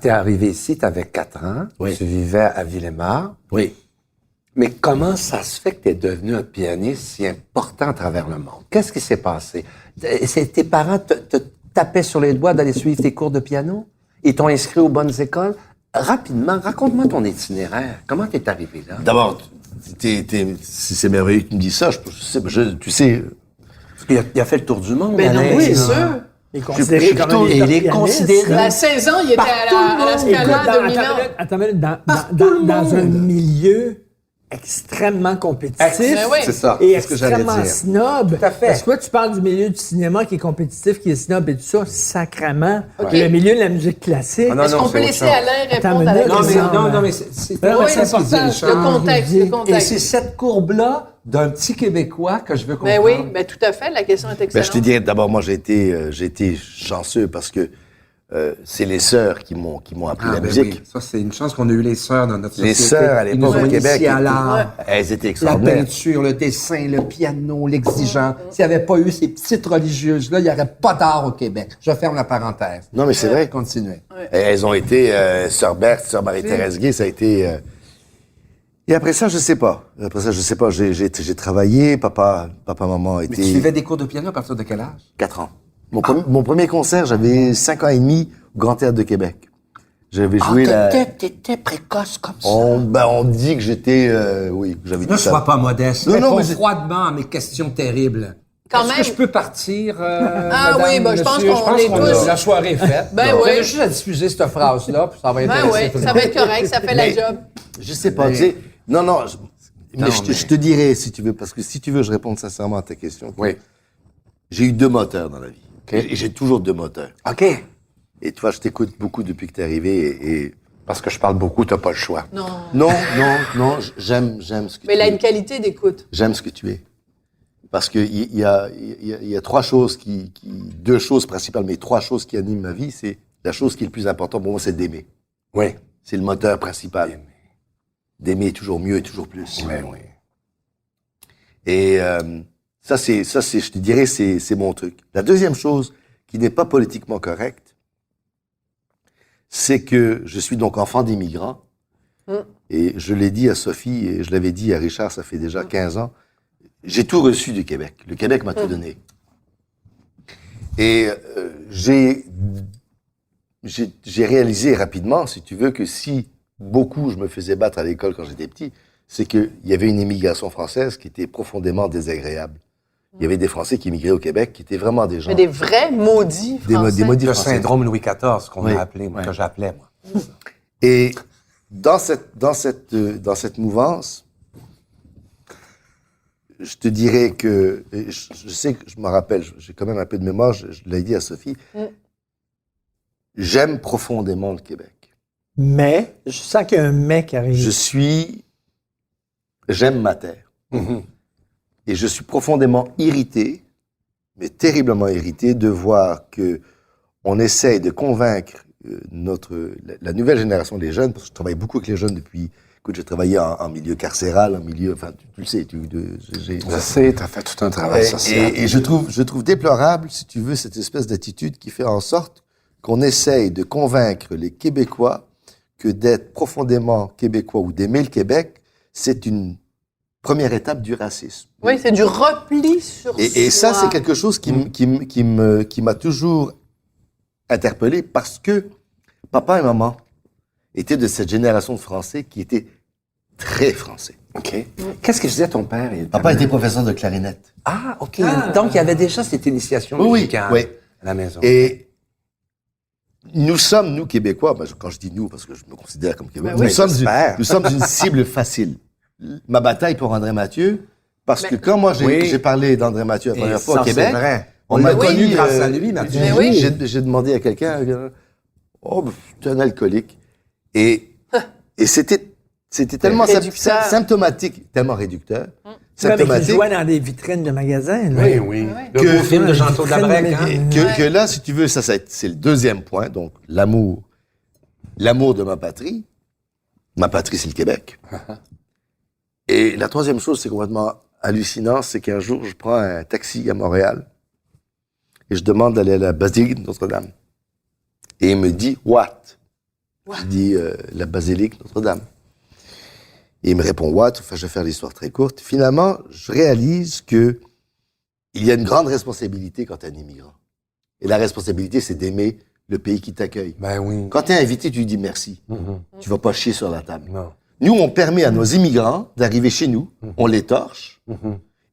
t'es arrivé ici, t'avais 4 ans. Oui. Tu vivais à Villemort. Oui. Mais comment ça se fait que t'es devenu un pianiste si important à travers le monde? Qu'est-ce qui s'est passé? Tes parents te tapaient sur les doigts d'aller suivre tes cours de piano? Ils t'ont inscrit aux bonnes écoles? Rapidement, raconte-moi ton itinéraire. Comment t'es arrivé là? D'abord, si c'est merveilleux que tu me dis ça, tu sais... Parce qu'il a fait le tour du monde, Ben non, Alain. oui, c'est sûr. Il est considéré comme un il est pianiste. considéré- À 16 ans, il était à la Scala de Milan. Attends une minute, dans un milieu extrêmement compétitif. Ben oui. C'est ça, Et c'est ce que j'allais extrêmement dire. snob. Tout à fait. Parce que toi, tu parles du milieu du cinéma qui est compétitif, qui est snob et tout ça, sacrément. OK. Le milieu de la musique classique. Ah non, Est-ce qu'on c'est peut autre laisser chose. Alain Attends répondre une à la minute. question? mais c'est Non, mais c'est ça ce qu'il dit, important. Richard. Le contexte, le Et c'est contexte. cette courbe-là d'un petit Québécois que je veux Ben comprendre. oui, ben tout à fait, la question est Ben, excellente. je te dirais, d'abord, moi, j'ai été chanceux parce que c'est les sœurs qui m'ont appris la musique. Ça, c'est une chance qu'on a eu les sœurs dans notre Les société. sœurs, à Ils l'époque, nous ont au Québec, initiés à l'art. elles étaient La extraordinaires. peinture, le dessin, le piano, l'exigence. S'il n'y avait pas eu ces petites religieuses-là, il n'y aurait pas d'art au Québec. Je ferme la parenthèse. Non, mais c'est vrai. Continuez. Elles ont été sœur Berthe, sœur Marie-Thérèse Gay, ça a été... Et après ça, je sais pas. J'ai travaillé, papa, maman Mais était... tu suivais des cours de piano à partir de quel âge? 4 ans. Mon premier concert, j'avais 5 ans et demi au Grand Théâtre de Québec. J'avais joué T'étais précoce comme ça. On dit que j'étais... oui, j'avais Ne dit ça. sois pas modeste. Non, Réponds mais froidement à mes questions terribles. Quand Est-ce même. que je peux partir, Ah oui, madame, ben, je pense monsieur? qu'on est tous- La soirée est faite. Ben Vous oui. avez juste à diffuser cette phrase-là, puis ça va Ben intéresser oui, tout le ça monde. va être correct, ça fait la Mais- job. Je sais pas, tu sais... Non, mais je te dirais, si tu veux, parce que si tu veux, je réponds sincèrement à ta question. Oui. J'ai eu 2 moteurs dans la vie. Et j'ai toujours 2 moteurs. OK. Et toi, je t'écoute beaucoup depuis que t'es arrivé et... Parce que je parle beaucoup, t'as pas le choix. Non. Non, j'aime ce que Mais tu il a es. une qualité d'écoute. J'aime ce que tu es. Parce que il y a 3 choses 2 choses principales, mais 3 choses qui animent ma vie, c'est la chose qui est le plus importante pour moi, c'est d'aimer. Oui. C'est le moteur principal. D'aimer toujours mieux et toujours plus. Oui. Et ça, je te dirais, c'est mon truc. La deuxième chose qui n'est pas politiquement correcte, c'est que je suis donc enfant d'immigrants. Et je l'ai dit à Sophie et je l'avais dit à Richard, ça fait déjà 15 ans. J'ai tout reçu du Québec. Le Québec m'a tout donné. Et j'ai réalisé rapidement, si tu veux, que si beaucoup je me faisais battre à l'école quand j'étais petit, c'est qu'il y avait une immigration française qui était profondément désagréable. Il y avait des Français qui immigraient au Québec, qui étaient vraiment des gens... Mais des vrais maudits français. des maudits Le Français. syndrome Louis XIV, qu'on Oui. a appelé, moi, que j'appelais, moi. Et dans cette mouvance, je te dirais que, je sais que je me rappelle, j'ai quand même un peu de mémoire, je l'ai dit à Sophie, j'aime profondément le Québec. Mais, je sens qu'il y a un mais qui arrive. J'aime ma terre. Et je suis profondément irrité, mais terriblement irrité, de voir que on essaye de convaincre la nouvelle génération des jeunes, parce que je travaille beaucoup avec les jeunes depuis... Écoute, j'ai travaillé en milieu carcéral, en milieu... Enfin, tu le sais. Je sais, t'as fait tout un travail social. Et je trouve déplorable, si tu veux, cette espèce d'attitude qui fait en sorte qu'on essaye de convaincre les Québécois que d'être profondément Québécois ou d'aimer le Québec, c'est une première étape du racisme. Oui, c'est du repli sur soi. Et ça, c'est quelque chose qui m'a toujours interpellé parce que papa et maman étaient de cette génération de Français qui étaient très français. OK. Qu'est-ce que faisait ton père? Papa était professeur de clarinette. Ah, OK. Donc, il y avait déjà cette initiation musicale à la maison. Et nous sommes, nous, Québécois, quand je dis nous, parce que je me considère comme Québécois, nous sommes une cible facile. Ma bataille pour André Mathieu, parce que quand moi j'ai parlé d'André Mathieu la première fois au Québec, on m'a connu grâce à lui, Mathieu. J'ai demandé à quelqu'un, tu es un alcoolique. Et c'était tellement symptomatique, tellement réducteur. Symptomatique. Il jouait dans des vitrines de magasins. Là. Oui. Le beau film de Jean-Claude Labrec. Que là, si tu veux, c'est le deuxième point. Donc, l'amour de ma patrie. Ma patrie, c'est le Québec. Et la troisième chose, c'est complètement hallucinant, c'est qu'un jour, je prends un taxi à Montréal et je demande d'aller à la basilique de Notre-Dame. Et il me dit, what? Je dis, la basilique de Notre-Dame. Et il me répond, what? Enfin, je vais faire l'histoire très courte. Finalement, je réalise que il y a une grande responsabilité quand tu es un immigrant. Et la responsabilité, c'est d'aimer le pays qui t'accueille. Ben oui. Quand tu es invité, tu lui dis merci. Tu vas pas chier sur la table. Non. Nous, on permet à nos immigrants d'arriver chez nous, on les torche,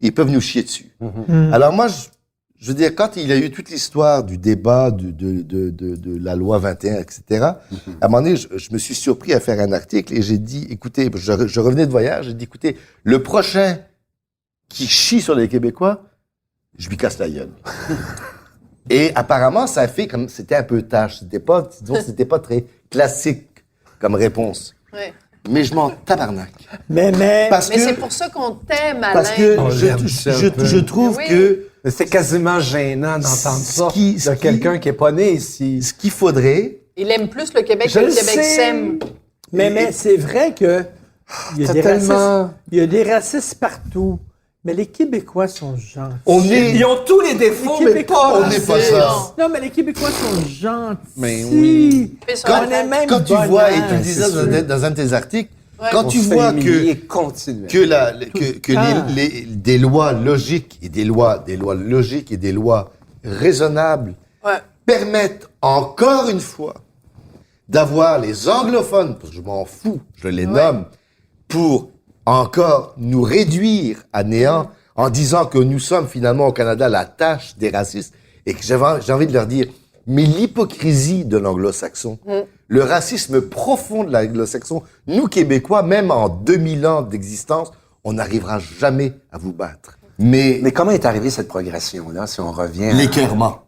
ils peuvent nous chier dessus. Alors moi, je veux dire, quand il y a eu toute l'histoire du débat de la loi 21, etc., à un moment donné, je me suis surpris à faire un article et j'ai dit, écoutez, je revenais de voyage, j'ai dit, écoutez, le prochain qui chie sur les Québécois, je lui casse la gueule. Et apparemment, ça a fait comme, c'était un peu tâche, c'était pas très classique comme réponse. Ouais. Mais je m'en tabarnak. Mais c'est pour ça qu'on t'aime, Alain. Parce que je trouve que... C'est quasiment gênant d'entendre ça de quelqu'un qui est pas né ici. Ce qu'il faudrait... Il aime plus le Québec que le Québec s'aime. Mais c'est vrai que il y a des racistes partout. Mais les Québécois sont gentils. Ils ont tous les défauts, mais pas on n'est pas ça. Non, mais les Québécois sont gentils. Mais oui. Quand tu vois, et tu le disais dans un de tes articles, quand tu vois des lois logiques et des lois logiques et des lois raisonnables permettent encore une fois d'avoir les anglophones, parce que je m'en fous, je les nomme, pour encore nous réduire à néant en disant que nous sommes finalement au Canada la tâche des racistes et que j'ai envie de leur dire, mais l'hypocrisie de l'anglo-saxon, le racisme profond de l'anglo-saxon, nous Québécois, même en 2000 ans d'existence, on n'arrivera jamais à vous battre. Mais comment est arrivée cette progression-là, si on revient l'écœurement.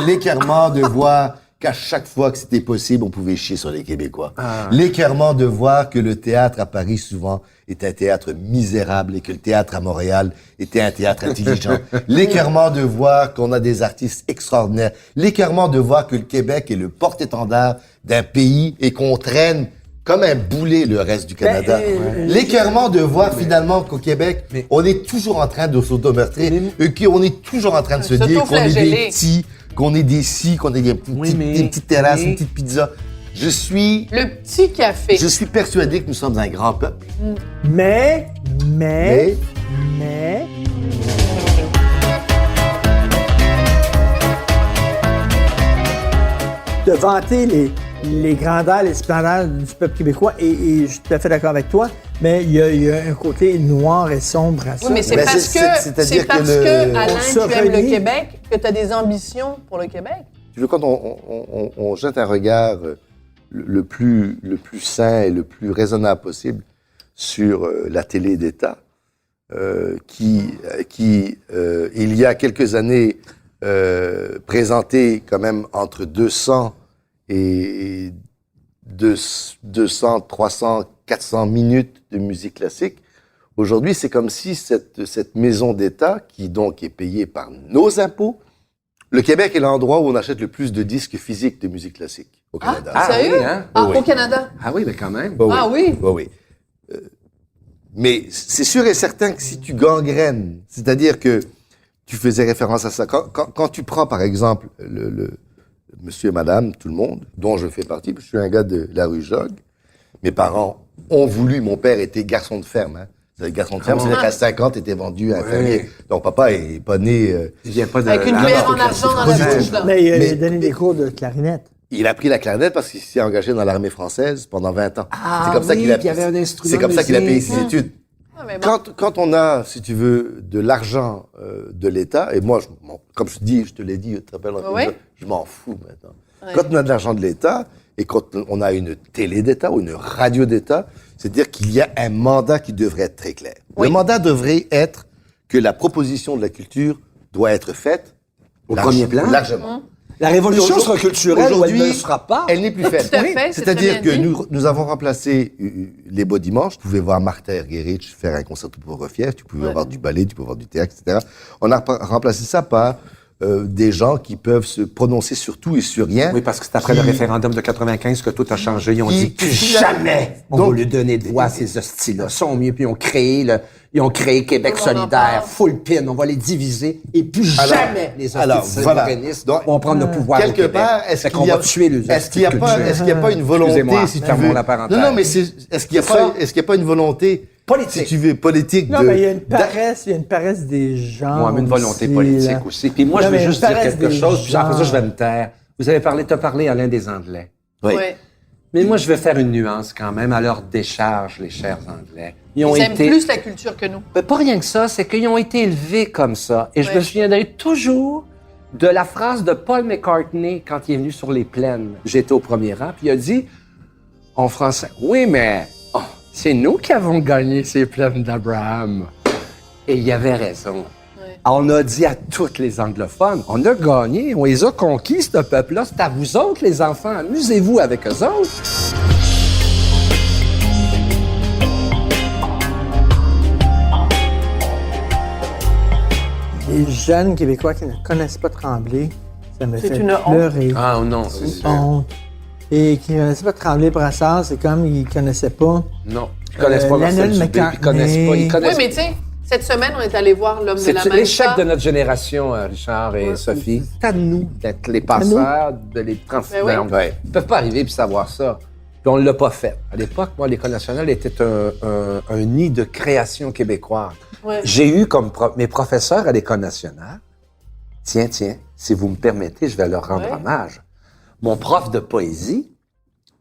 L'écœurement de voir qu'à chaque fois que c'était possible, on pouvait chier sur les Québécois. L'écœurement de voir que le théâtre à Paris, souvent, est un théâtre misérable et que le théâtre à Montréal était un théâtre intelligent. L'écœurement de voir qu'on a des artistes extraordinaires. L'écœurement de voir que le Québec est le porte-étendard d'un pays et qu'on traîne comme un boulet le reste du Canada. L'écœurement de voir finalement qu'au Québec, on est toujours en train de s'auto-meurtrir et qu'on est toujours en train de se dire qu'on est des petits, qu'on est des ci, qu'on est des petites terrasses, une petite pizza. Le petit café. Je suis persuadé que nous sommes un grand peuple. Mais de vanter les grandeurs, les splendeurs du peuple québécois, et je suis tout à fait d'accord avec toi, mais il y a un côté noir et sombre à ça. Oui, mais c'est parce que, Alain, tu aimes le Québec, que tu as des ambitions pour le Québec. Tu veux, quand on jette un regard le plus sain et le plus raisonnable possible sur la télé d'État, qui il y a quelques années, présentait quand même entre 200 et 200, 300, 400 minutes de musique classique. Aujourd'hui, c'est comme si cette maison d'État, qui donc est payée par nos impôts, le Québec est l'endroit où on achète le plus de disques physiques de musique classique au Canada. Sérieux? Oui, hein? Au Canada? Ah oui, mais quand même. Oui. Mais c'est sûr et certain que si tu gangrènes, c'est-à-dire que tu faisais référence à ça, quand tu prends par exemple le monsieur et madame, tout le monde, dont je fais partie, je suis un gars de la rue Jogues, mes parents ont voulu, mon père était garçon de ferme, hein. Garçon de ferme, c'est-à-dire qu'à 50, était vendu à un fermier. Donc, papa est pas né... il vient pas de avec une cuillère en argent dans la bouche, là. Mais il a donné des cours de clarinette. Il a pris la clarinette parce qu'il s'est engagé dans l'armée française pendant 20 ans. C'est comme ça qu'il a payé ses études. Quand on a, si tu veux, de l'argent de l'État, et moi, comme je te l'ai dit, tu te rappelles, je m'en fous maintenant. Ouais. Quand on a de l'argent de l'État et quand on a une télé d'État ou une radio d'État, c'est-à-dire qu'il y a un mandat qui devrait être très clair. Oui. Le mandat devrait être que la proposition de la culture doit être faite Au premier plan. largement. La révolution Aujourd'hui- sera culturelle ou elle ne aujourd'hui, le sera pas. Elle n'est plus faite. Tout à fait, c'est C'est-à-dire très que bien dit. nous avons remplacé les beaux dimanches. Tu pouvais voir Martha Argerich faire un concerto pour Refier, tu pouvais voir du ballet, tu pouvais voir du théâtre, etc. On a remplacé ça par des gens qui peuvent se prononcer sur tout et sur rien. Oui, parce que c'est après le référendum de 95 que tout a changé. Ils ont dit plus qui- jamais on Donc- va lui donner de voix à ces hosties-là. Ils sont mieux, puis ils ont créé Québec Tout le monde en solidaire, parle. full pin, on va les diviser, et plus Alors- jamais les alors, hosties voilà. souverainistes Donc, vont prendre le pouvoir au Quelque Québec. part, est-ce Fait qu'il qu'on y a, va tuer les est-ce qu'il y a hosties de pas, culture. est-ce qu'il y a pas une volonté, Excusez-moi, si tu fermons veux. la parenthèse. Non, mais est-ce qu'il y a C'est pas, ça. est-ce qu'il y a pas une volonté Politique. si tu veux, politique Non, de. mais il y a une paresse des gens. Moi, mais une volonté aussi, politique là. aussi. Puis moi, Non, je veux mais juste une dire paresse quelque des chose, puis après ça, gens. je vais me taire. T'as parlé, Alain, des Anglais. Oui. Ouais. Mais moi, je vais faire une nuance quand même à leur décharge, les chers Anglais. Ils ont Ils aiment été... plus la culture que nous. Mais pas rien que ça, c'est qu'ils ont été élevés comme ça. Et je Ouais. me souviendrai toujours de la phrase de Paul McCartney quand il est venu sur les plaines. J'étais au premier rang, puis il a dit en français, « Oui, mais c'est nous qui avons gagné ces plaines d'Abraham. » Et il avait raison. Ouais. On a dit à tous les anglophones, on a gagné, on les a conquis, ce peuple-là. C'est à vous autres, les enfants. Amusez-vous avec eux autres. Les jeunes Québécois qui ne connaissent pas Tremblay, ça me C'est fait une honte. pleurer. Ah non, Honte. Et qui ne connaissaient pas Tremblay Brassard, c'est comme ils ne connaissaient pas. non. Ils connaissent pas Marcel Lennon Dubé, McCartney. ils connaissent pas. Ils Oui, connaissent mais tu sais, cette semaine, on est allé voir L'homme de la C'est l'échec Mancha. de notre génération, Richard et Sophie. C'est à nous d'être les passeurs, de les transmettre. Ben oui. Ils ne peuvent pas arriver et savoir ça. Puis on ne l'a pas fait. À l'époque, moi, l'École nationale était un nid de création québécoise. Ouais. J'ai eu comme mes professeurs à l'École nationale, tiens, si vous me permettez, je vais leur rendre Ouais. hommage. Mon prof de poésie,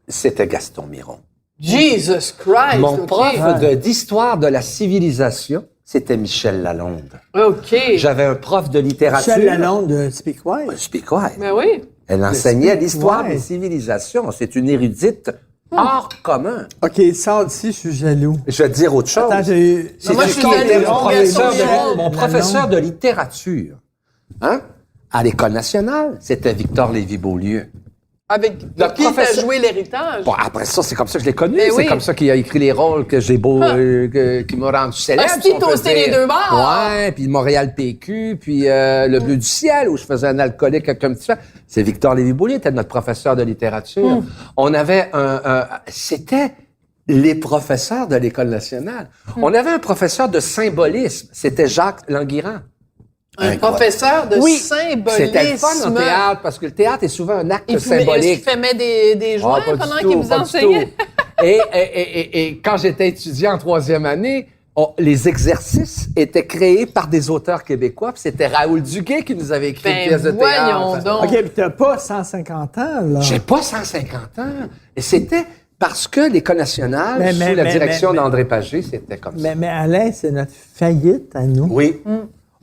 c'était Gaston Miron. Jesus Christ! Mon OK. prof d'histoire de la civilisation, c'était Michel Lalonde. OK. J'avais un prof de littérature. Michel Lalonde de Speak White. Speak White. Ben oui. Elle enseignait Speak l'histoire White. des civilisations. C'est une érudite hors commun. OK, sors d'ici, je suis jaloux. Je vais te dire autre chose. Attends, j'ai eu... C'est moi, ce je suis qui était jaloux. mon professeur, Gaston mon Miron. professeur de littérature. Hein? À l'École nationale, c'était Victor Lévy-Beaulieu. Avec Le qui t'as professeur- joué l'héritage? Bon, après ça, c'est comme ça que je l'ai connu. Mais C'est oui. comme ça qu'il a écrit les rôles que j'ai beau, qui m'ont rendu célèbre. Hostie, si on peut toasté dire. les deux bords. Ouais, puis Montréal PQ, puis le Bleu du ciel, où je faisais un alcoolique avec un petit frère. C'est Victor Lévy-Beaulieu, était notre professeur de littérature. On avait c'était les professeurs de l'École nationale. On avait un professeur de symbolisme. C'était Jacques Languirand. Un professeur de symbolisme. C'était le fun en théâtre, parce que le théâtre est souvent un acte Il symbolique. fumait des joints Ah, pas pendant du qu'il tout, vous pas du enseignait. tout. Et quand j'étais étudiant en troisième année, les exercices étaient créés par des auteurs québécois. Puis c'était Raoul Duguay qui nous avait écrit une Ben pièce de voyons théâtre. donc. OK, puis t'as pas 150 ans, là. J'ai pas 150 ans. Et c'était parce que l'École nationale, Mais- sous mais- la mais- direction mais- d'André Pagé, c'était comme ça. Mais Alain, c'est notre faillite à nous. Oui,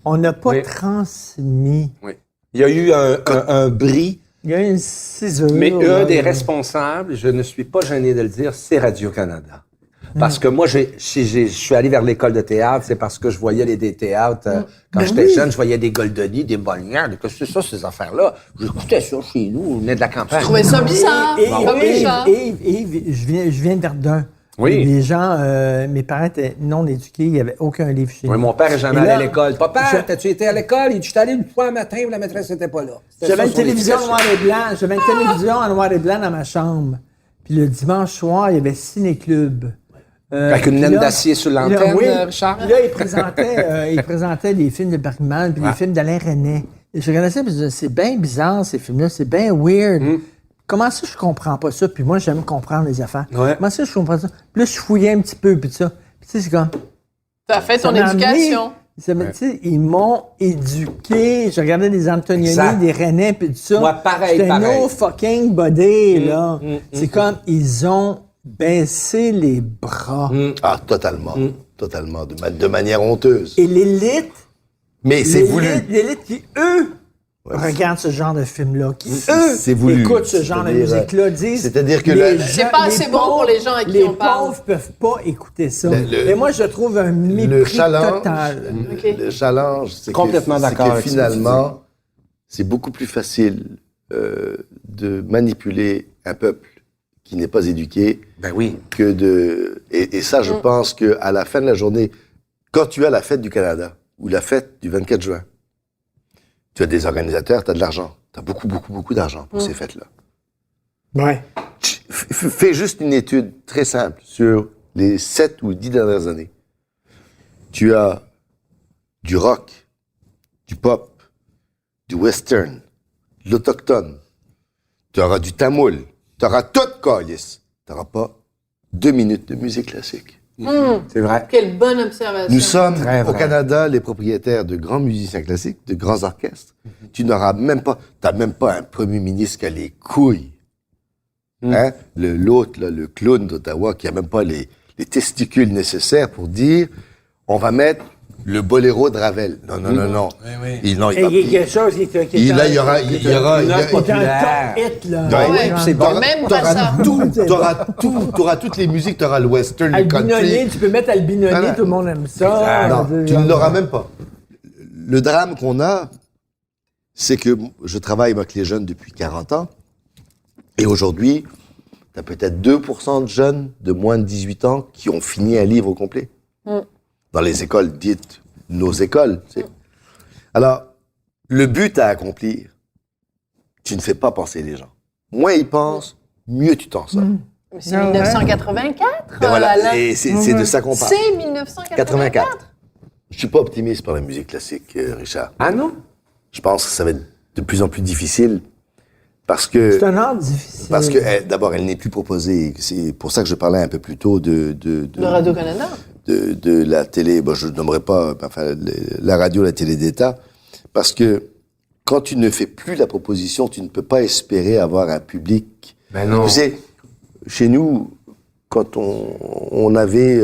On n'a pas Oui. transmis. oui. Il y a eu un bris, Il y a une cisure. mais là. un des responsables, je ne suis pas gêné de le dire, c'est Radio-Canada. Parce que moi, je suis allé vers l'école de théâtre, c'est parce que je voyais des théâtres. Quand j'étais jeune, je voyais des Goldoni, des Bollières. Qu'est-ce que c'est ça, ces affaires-là? J'écoutais ça chez nous, on venait de la campagne. Je trouvais ça bizarre. Comme Richard. Yves, je viens d'Ardun. Oui. Les gens, mes parents étaient non éduqués, il n'y avait aucun livre chez Oui, nous. mon père est jamais Et allé là, à l'école. Papa, je- t'as-tu été à l'école? Il dit, je suis allé une fois un matin où la maîtresse n'était pas là. C'était J'avais ça, une son télévision en éducation. noir et blanc. J'avais une télévision en noir et blanc dans ma chambre. Puis le dimanche soir, il y avait Ciné-Club. Avec une puis naine là- d'acier sur puis là, l'antenne, oui. Richard? Puis là, il présentait les films de Bergman puis les films d'Alain René. Et je regardais ça et je disais, c'est bien bizarre, ces films-là. C'est bien weird. Comment ça, je comprends pas ça? Puis moi, j'aime comprendre les affaires. Ouais. Comment ça, je comprends ça? Puis là, je fouillais un petit peu, puis ça. Puis tu sais, c'est comme... T'as fait ton Ça m'a amené- éducation. ça m'a- tu sais, ils m'ont éduqué. Je regardais des Antonioni, Exact. des René, puis tout ça. Moi, pareil, J'étais pareil. no fucking body, là. C'est comme, ils ont baissé les bras. Ah, totalement. Totalement. De manière honteuse. Et l'élite, Mais c'est voulu. l'élite qui, eux, regardent ce genre de film-là, qui, c'est voulu. écoutent ce genre de musique-là, disent... C'est-à-dire que c'est pas assez bon pour les gens à qui on parle. Les pauvres peuvent pas écouter ça. Mais moi, je trouve un mépris total. Le challenge, c'est complètement d'accord que finalement, c'est beaucoup plus facile de manipuler un peuple qui n'est pas éduqué que de... Et ça, je pense qu'à la fin de la journée, quand tu as la fête du Canada ou la fête du 24 juin, tu as des organisateurs, tu as de l'argent. Tu as beaucoup d'argent pour ces fêtes-là. Ouais. Fais juste une étude très simple sur les 7 ou 10 dernières années. Tu as du rock, du pop, du western, de l'autochtone. Tu auras du tamoul. Tu auras tout, câlisse. Tu n'auras pas 2 minutes de musique classique. C'est vrai. Quelle bonne observation. Nous sommes, au Canada, les propriétaires de grands musiciens classiques, de grands orchestres. Tu n'auras même pas, t'as même pas un premier ministre qui a les couilles. Hein? L'autre, là, le clown d'Ottawa, qui a même pas les testicules nécessaires pour dire, on va mettre le boléro de Ravel. Non. Oui. Il y a quelque chose qui est il y aura un top hit, là. C'est bon. Même pas ça. T'auras toutes les musiques, t'auras le western, le country. Tu peux mettre Albinoni, tout le monde aime ça. Non, tu ne l'auras même pas. Le drame qu'on a, c'est que je travaille avec les jeunes depuis 40 ans, et aujourd'hui, t'as peut-être 2% de jeunes de moins de 18 ans qui ont fini un livre au complet. Dans les écoles dites nos écoles. Alors, le but à accomplir, tu ne fais pas penser les gens. Moins ils pensent, mieux tu t'en sors. Mais c'est 1984. Ben voilà, et c'est de ça qu'on parle. C'est 1984. Je suis pas optimiste pour la musique classique, Richard. Ah non? Je pense que ça va être de plus en plus difficile parce que... C'est un art difficile. Parce que, d'abord, elle n'est plus proposée. C'est pour ça que je parlais un peu plus tôt de Radio-Canada. De la télé, je ne nommerai pas, la radio, la télé d'État, parce que quand tu ne fais plus la proposition, tu ne peux pas espérer avoir un public. Ben non. Tu sais, chez nous, quand on avait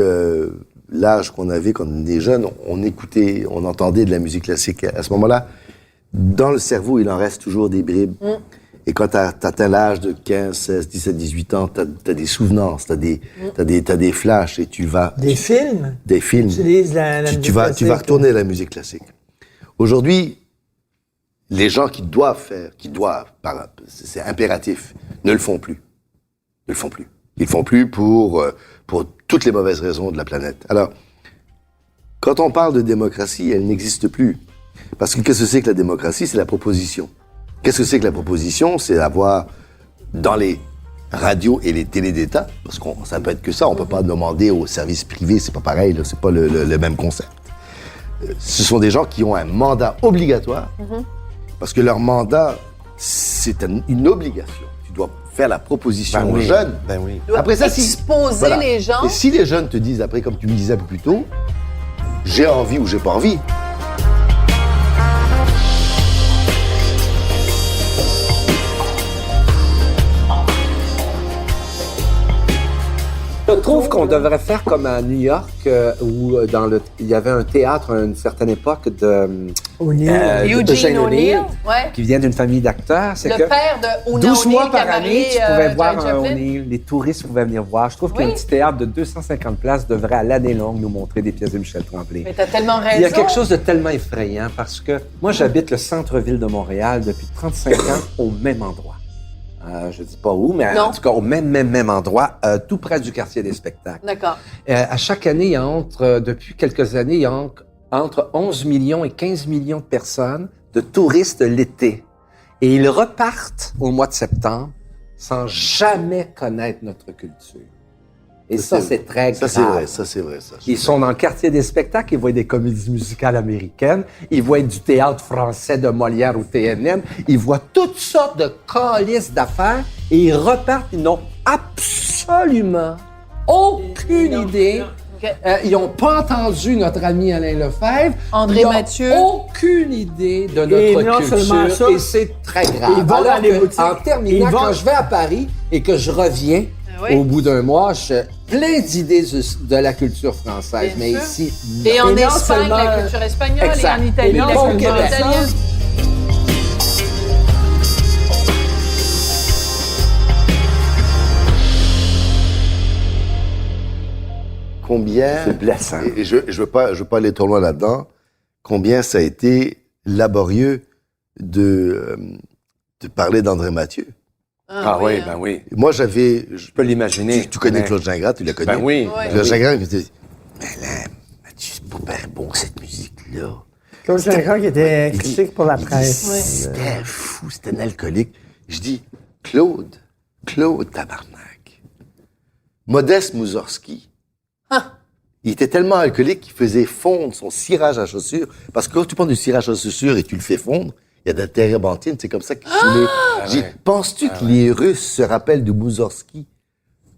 l'âge qu'on avait quand on était jeunes, on écoutait, on entendait de la musique classique. À ce moment-là, dans le cerveau, il en reste toujours des bribes. Et quand t'as atteint l'âge de 15, 16, 17, 18 ans, t'as des souvenances, t'as des flashs et tu vas... Des films? Des films. Tu vas retourner à la musique classique. Aujourd'hui, les gens qui doivent, c'est impératif, ne le font plus. Ils le font plus pour toutes les mauvaises raisons de la planète. Alors, quand on parle de démocratie, elle n'existe plus. Parce que qu'est-ce que c'est que la démocratie? C'est la proposition. Qu'est-ce que c'est que la proposition? C'est d'avoir dans les radios et les télés d'État, parce que ça peut être que ça, on peut pas demander aux services privés, c'est pas pareil, là, c'est pas le même concept. Ce sont des gens qui ont un mandat obligatoire, parce que leur mandat, c'est une obligation. Tu dois faire la proposition aux jeunes. Ben oui. Après ça, exposer les gens. Et si les jeunes te disent après, comme tu me disais un peu plus tôt, j'ai envie ou j'ai pas envie, Je trouve qu'on devrait faire comme à New York, où il y avait un théâtre à une certaine époque de Eugene O'Neill, qui vient d'une famille d'acteurs. Le père de O'Neill. 12 mois par année, tu pouvais voir George un Joplin. O'Neill. Les touristes pouvaient venir voir. Je trouve qu'un petit théâtre de 250 places devrait à l'année longue nous montrer des pièces de Michel Tremblay. Mais t'as tellement raison. Il y a quelque chose de tellement effrayant parce que moi, j'habite le centre-ville de Montréal depuis 35 ans au même endroit. Je dis pas où, mais en tout cas au même endroit, tout près du quartier des spectacles. D'accord. À chaque année, il y a depuis quelques années, il y a entre 11 millions et 15 millions de personnes, de touristes l'été. Et ils repartent au mois de septembre sans jamais connaître notre culture. Et ça, c'est très grave. Ça, c'est vrai. Ils sont dans le quartier des spectacles, ils voient des comédies musicales américaines, ils voient du théâtre français de Molière ou TNM, ils voient toutes sortes de calices d'affaires et ils repartent, ils n'ont absolument aucune idée. Ils n'ont pas entendu notre ami Alain Lefebvre. André Mathieu. Aucune idée de notre culture. Et c'est très grave. Alors en terminant, quand je vais à Paris et que je reviens, au bout d'un mois, j'ai plein d'idées de la culture française. Bien sûr. Ici, et en Espagne, la culture espagnole, exact. et en Italie, la culture italienne. combien... C'est blessant. Et je veux pas aller trop loin là-dedans. Combien ça a été laborieux de parler d'André Mathieu. Oui, ben oui. Moi, j'avais... Je peux l'imaginer. Tu connais Claude Gingras, tu l'as connu. Ben oui. Claude Gingras, il me disait, mais là, Mathieu, c'est pas bien bon, cette musique-là. Claude Gingras qui était critique pour la presse. C'était fou, c'était un alcoolique. Je dis, Claude tabarnak. Modeste Moussorski. Il était tellement alcoolique qu'il faisait fondre son cirage à chaussures. Parce que quand tu prends du cirage à chaussures et tu le fais fondre, il y a de la térébenthine, c'est comme ça qu'il fumait. Je dis, penses-tu que les Russes se rappellent de Moussorski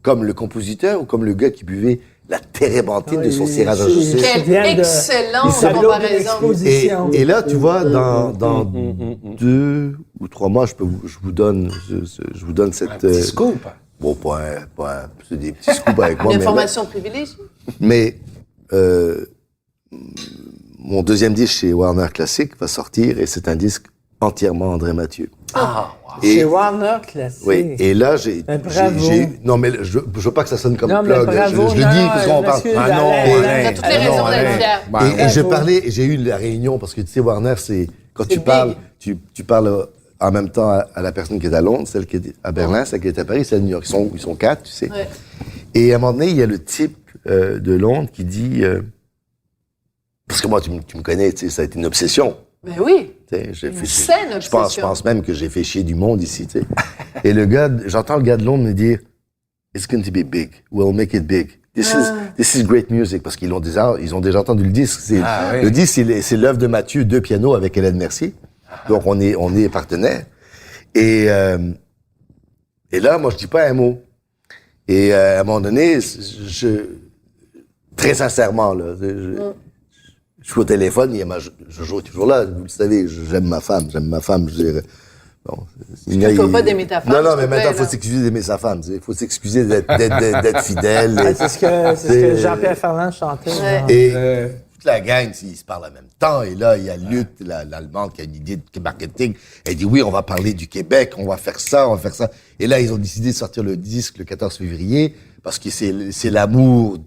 comme le compositeur ou comme le gars qui buvait la térébenthine de son cirage à chaussures? Quelle excellente comparaison. Et là, tu vois, dans 2 ou 3 mois, je vous donne cette... Un petit scoop. Bon, c'est des petits scoops avec moi. Une information privilégiée. Mais mon deuxième disque chez Warner Classic va sortir et c'est un disque entièrement André Mathieu. Chez Warner Classic. Oui, et là, j'ai... Non, mais je veux pas que ça sonne comme plug. Je le dis parce qu'on parle... T'as toutes les raisons d'être fier. Et j'ai eu la réunion parce que, tu sais, Warner, c'est... Quand tu parles, tu parles en même temps à la personne qui est à Londres, celle qui est à Berlin, celle qui est à Paris, celle de New York. Ils sont 4, tu sais. Ouais. Et à un moment donné, il y a le type de Londres qui dit... parce que moi, tu me connais, tu sais, ça a été une obsession. Ben oui. Je pense même que j'ai fait chier du monde ici, tu sais. Et j'entends le gars de Londres me dire, it's going to be big. We'll make it big. This is great music. Parce qu'ils ont déjà entendu le disque. Le disque, c'est l'œuvre de Mathieu, 2 pianos avec Hélène Mercier. Donc, on est partenaires. Et là, moi, je dis pas un mot. Et à un moment donné, très sincèrement, là, je suis au téléphone, il y a Jojo est toujours là, vous le savez, j'aime ma femme, je dirais. Bon, il ne faut pas d'aimer ta femme. Non, mais maintenant, il faut s'excuser d'aimer sa femme. Il faut s'excuser d'être fidèle. C'est ce que Jean-Pierre Ferland chantait. Et toute la gang, ils se parlent en même temps. Et là, il y a Luc, l'Allemande, qui a une idée de marketing. Elle dit, oui, on va parler du Québec, on va faire ça. Et là, ils ont décidé de sortir le disque le 14 février, parce que c'est l'amour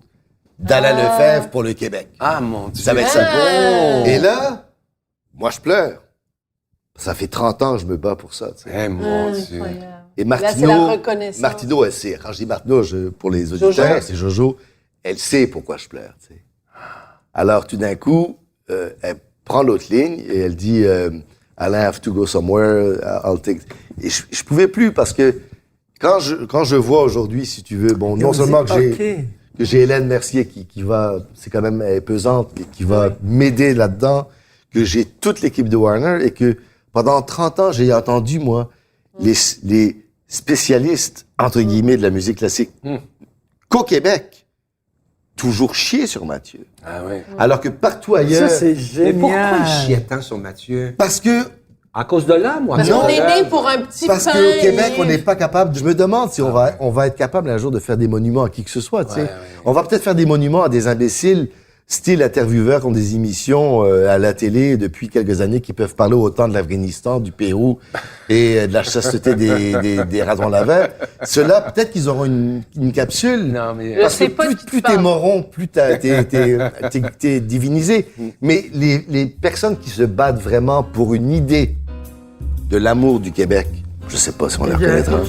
d'Alain Lefebvre pour le Québec. Ah, mon Dieu. Ça va être ça. Et là, moi, je pleure. Ça fait 30 ans que je me bats pour ça. Mon Dieu. Et Martineau, là, c'est la reconnaissance. Martineau, elle sait. Quand je dis Martineau, pour les auditeurs, c'est Jojo. Elle sait pourquoi je pleure. T'sais. Alors, tout d'un coup, elle prend l'autre ligne et elle dit Alain, I have to go somewhere, I'll take... Et je pouvais plus parce que quand je vois aujourd'hui, si tu veux, bon, non seulement que j'ai Hélène Mercier qui va, c'est quand même pesante, qui va m'aider là-dedans, que j'ai toute l'équipe de Warner et que pendant 30 ans, j'ai entendu, moi, les spécialistes, entre guillemets, de la musique classique qu'au Québec, toujours chier sur Mathieu. Ah oui. Alors que partout ailleurs... Ça, c'est génial. Mais pourquoi il chiait tant sur Mathieu? Parce que... À cause de l'âme, moi. Parce qu'on est né pour un petit pain. Parce qu'au Québec, on n'est pas capable... Je me demande si on va être capable un jour de faire des monuments à qui que ce soit, tu sais. On va peut-être faire des monuments à des imbéciles, style intervieweurs qui ont des émissions à la télé depuis quelques années qui peuvent parler autant de l'Afghanistan, du Pérou et de la chasteté des radons laveurs. Ceux-là, peut-être qu'ils auront une capsule. Non, mais... Parce que plus t'es moron, plus t'es divinisé. Mais les personnes qui se battent vraiment pour une idée de l'amour du Québec, je sais pas si on les reconnaîtra.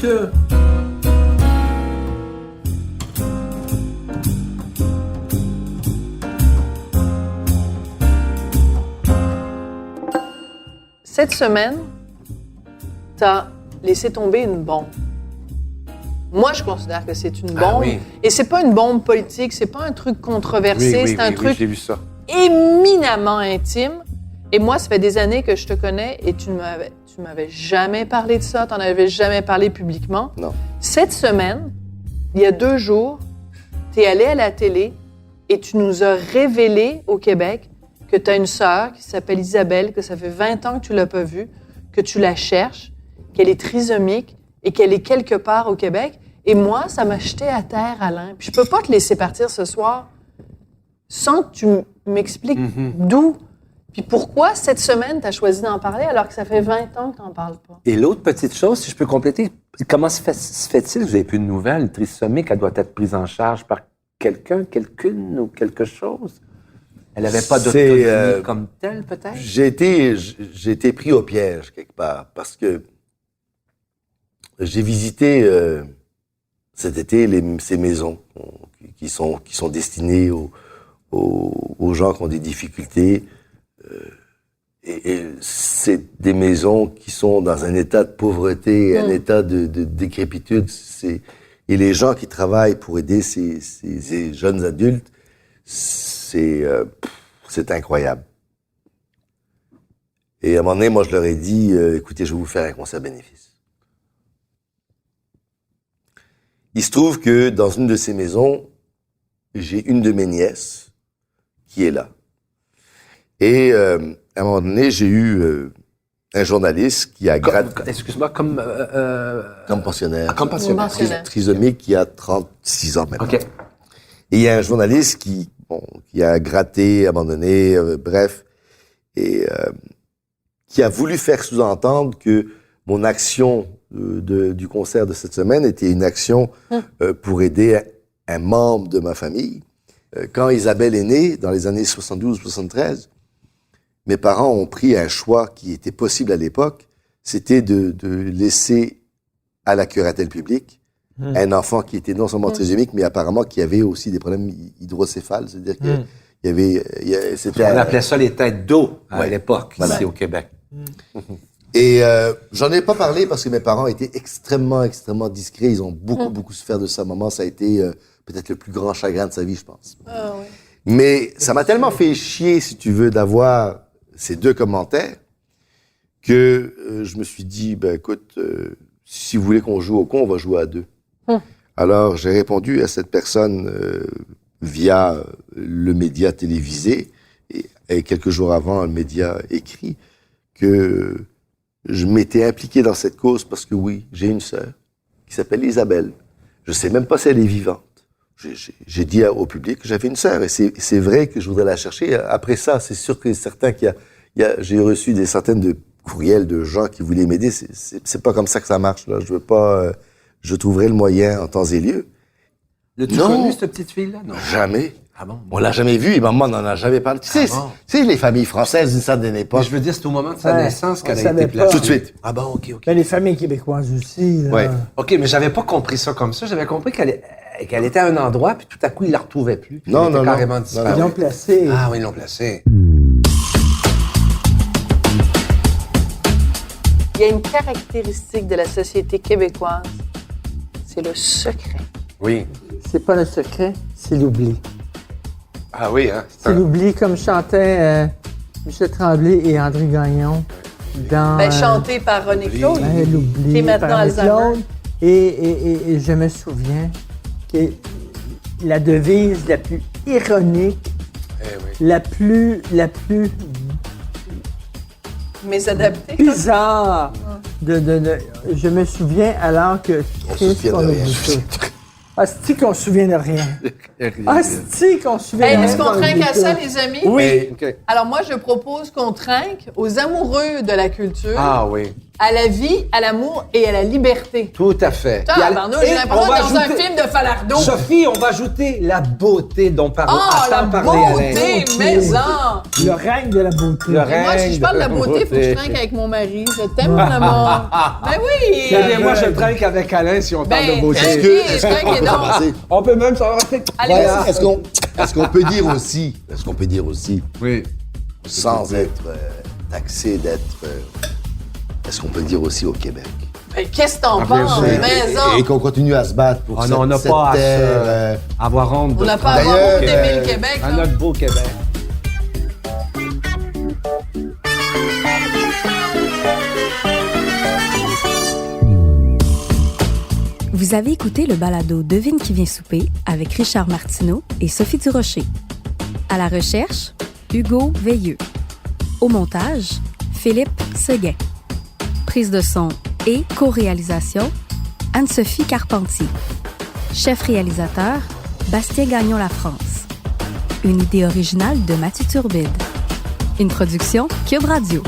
Cette semaine, t'as laissé tomber une bombe. Moi, je considère que c'est une bombe. Oui. Et c'est pas une bombe politique, c'est pas un truc controversé, c'est un truc j'ai vu ça. Éminemment intime. Et moi, ça fait des années que je te connais et tu m'avais jamais parlé de ça, t'en avais jamais parlé publiquement. Non. Cette semaine, il y a 2 jours, t'es allé à la télé et tu nous as révélé au Québec que tu as une sœur qui s'appelle Isabelle, que ça fait 20 ans que tu l'as pas vue, que tu la cherches, qu'elle est trisomique et qu'elle est quelque part au Québec. Et moi, ça m'a jeté à terre, Alain. Puis je peux pas te laisser partir ce soir sans que tu m'expliques d'où. Puis pourquoi, cette semaine, tu as choisi d'en parler alors que ça fait 20 ans que tu n'en parles pas? Et l'autre petite chose, si je peux compléter, comment se fait-il que vous n'avez plus de nouvelles? Une trisomique, elle doit être prise en charge par quelqu'une ou quelque chose? Elle n'avait pas d'autonomie comme telle, peut-être? J'ai été pris au piège, quelque part, parce que j'ai visité cet été ces maisons qui sont destinées aux gens qui ont des difficultés. Et c'est des maisons qui sont dans un état de pauvreté, un état de décrépitude. Et les gens qui travaillent pour aider ces jeunes adultes, c'est incroyable. Et à un moment donné, moi, je leur ai dit, écoutez, je vais vous faire un concert bénéfice. Il se trouve que dans une de ces maisons, j'ai une de mes nièces qui est là. Et à un moment donné, j'ai eu un journaliste qui a Excuse-moi, comme pensionnaire. Comme pensionnaire. Trisomique qui a 36 ans maintenant. OK. Et il y a un journaliste qui a gratté, abandonné, bref, et qui a voulu faire sous-entendre que mon action du concert de cette semaine était une action pour aider un membre de ma famille. Quand Isabelle est née, dans les années 72-73, mes parents ont pris un choix qui était possible à l'époque, c'était de laisser à la curatelle publique un enfant qui était non seulement trisomique, mais apparemment qui avait aussi des problèmes hydrocéphales, c'est-à-dire qu'il y avait... On appelait ça les têtes d'eau à l'époque, ici au Québec. Et j'en ai pas parlé parce que mes parents étaient extrêmement discrets. Ils ont beaucoup souffert de ça. Maman, ça a été peut-être le plus grand chagrin de sa vie, je pense. Ah, oui. Mais ça m'a tellement fait chier, si tu veux, d'avoir ces deux commentaires que je me suis dit, ben écoute, si vous voulez qu'on joue au con, on va jouer à deux. Alors, j'ai répondu à cette personne via le média télévisé et quelques jours avant, le média écrit, que je m'étais impliqué dans cette cause parce que oui, j'ai une sœur qui s'appelle Isabelle. Je sais même pas si elle est vivante. J'ai dit au public que j'avais une sœur et c'est vrai que je voudrais la chercher. Après ça, c'est sûr que certains j'ai reçu des centaines de courriels de gens qui voulaient m'aider. C'est pas comme ça que ça marche, là. Je veux pas, je trouverai le moyen en temps et lieu. L'as-tu connu, cette petite fille-là? Non. Jamais. Ah bon? On l'a jamais vue et maman n'en a jamais parlé. Tu sais, les familles françaises d'une certaine époque. Mais je veux dire, c'est au moment de sa naissance qu'elle a savait été pas. placée. Tout de suite. Ah bon, OK. Ben, les familles québécoises aussi, là. Ouais. OK, mais j'avais pas compris ça comme ça. J'avais compris qu'elle était à un endroit, puis tout à coup, ils la retrouvaient plus. Puis Non, elle était non, carrément non. disparue. Ils l'ont placé. Ah oui, ils l'ont placée. Il y a une caractéristique de la société québécoise, c'est le secret. Oui. C'est pas le secret, c'est l'oubli. Ah oui, hein? C'est l'oubli, comme chantait Michel Tremblay et André Gagnon dans... Chanté par René Claude. l'oubli. T'es maintenant par René Alzheimer. Claude. Et je me souviens que la devise la plus ironique, la plus Mais adapté. bizarre je me souviens alors que On se souvient de rien. Asti qu'on se souvient de rien. Asti qu'on se souvient de rien. Est-ce qu'on trinque à ça, les amis? Oui. OK. Alors moi, je propose qu'on trinque aux amoureux de la culture, Ah oui. à la vie, à l'amour et à la liberté. Tout à fait. J'ai l'impression on va d'être dans un ajouter- film de Falardeau. Sophie, on va ajouter la beauté dont Oh, a la tant parlé Alain. beauté, maison! Le règne de la beauté. Le Et moi, si règne je parle de la beauté, il faut que je trinque avec mon mari. Je t'aime, mon amour. Ben oui! Eh bien, moi, je trinque avec Alain si on parle de beauté. trinquez donc. Commencer. On peut même s'arrêter. Allez, Voilà. vas-y. Est-ce qu'on peut dire aussi, Oui. sans être taxé d'être... est-ce qu'on peut dire aussi au Québec? Ben, qu'est-ce que t'en Ah, bien penses, sûr. maison? Et qu'on continue à se battre pour Ah non, on n'a cette pas à terre, avoir honte. On n'a pas à avoir D'ailleurs, honte d'aimer le Québec. À là. notre beau Québec. Vous avez écouté le balado Devine qui vient souper avec Richard Martineau et Sophie Durocher. À la recherche, Hugo Veilleux. Au montage, Philippe Seguin. Prise de son et co-réalisation, Anne-Sophie Carpentier. Chef réalisateur, Bastien Gagnon La France. Une idée originale de Mathieu Turbide. Une production Cube Radio.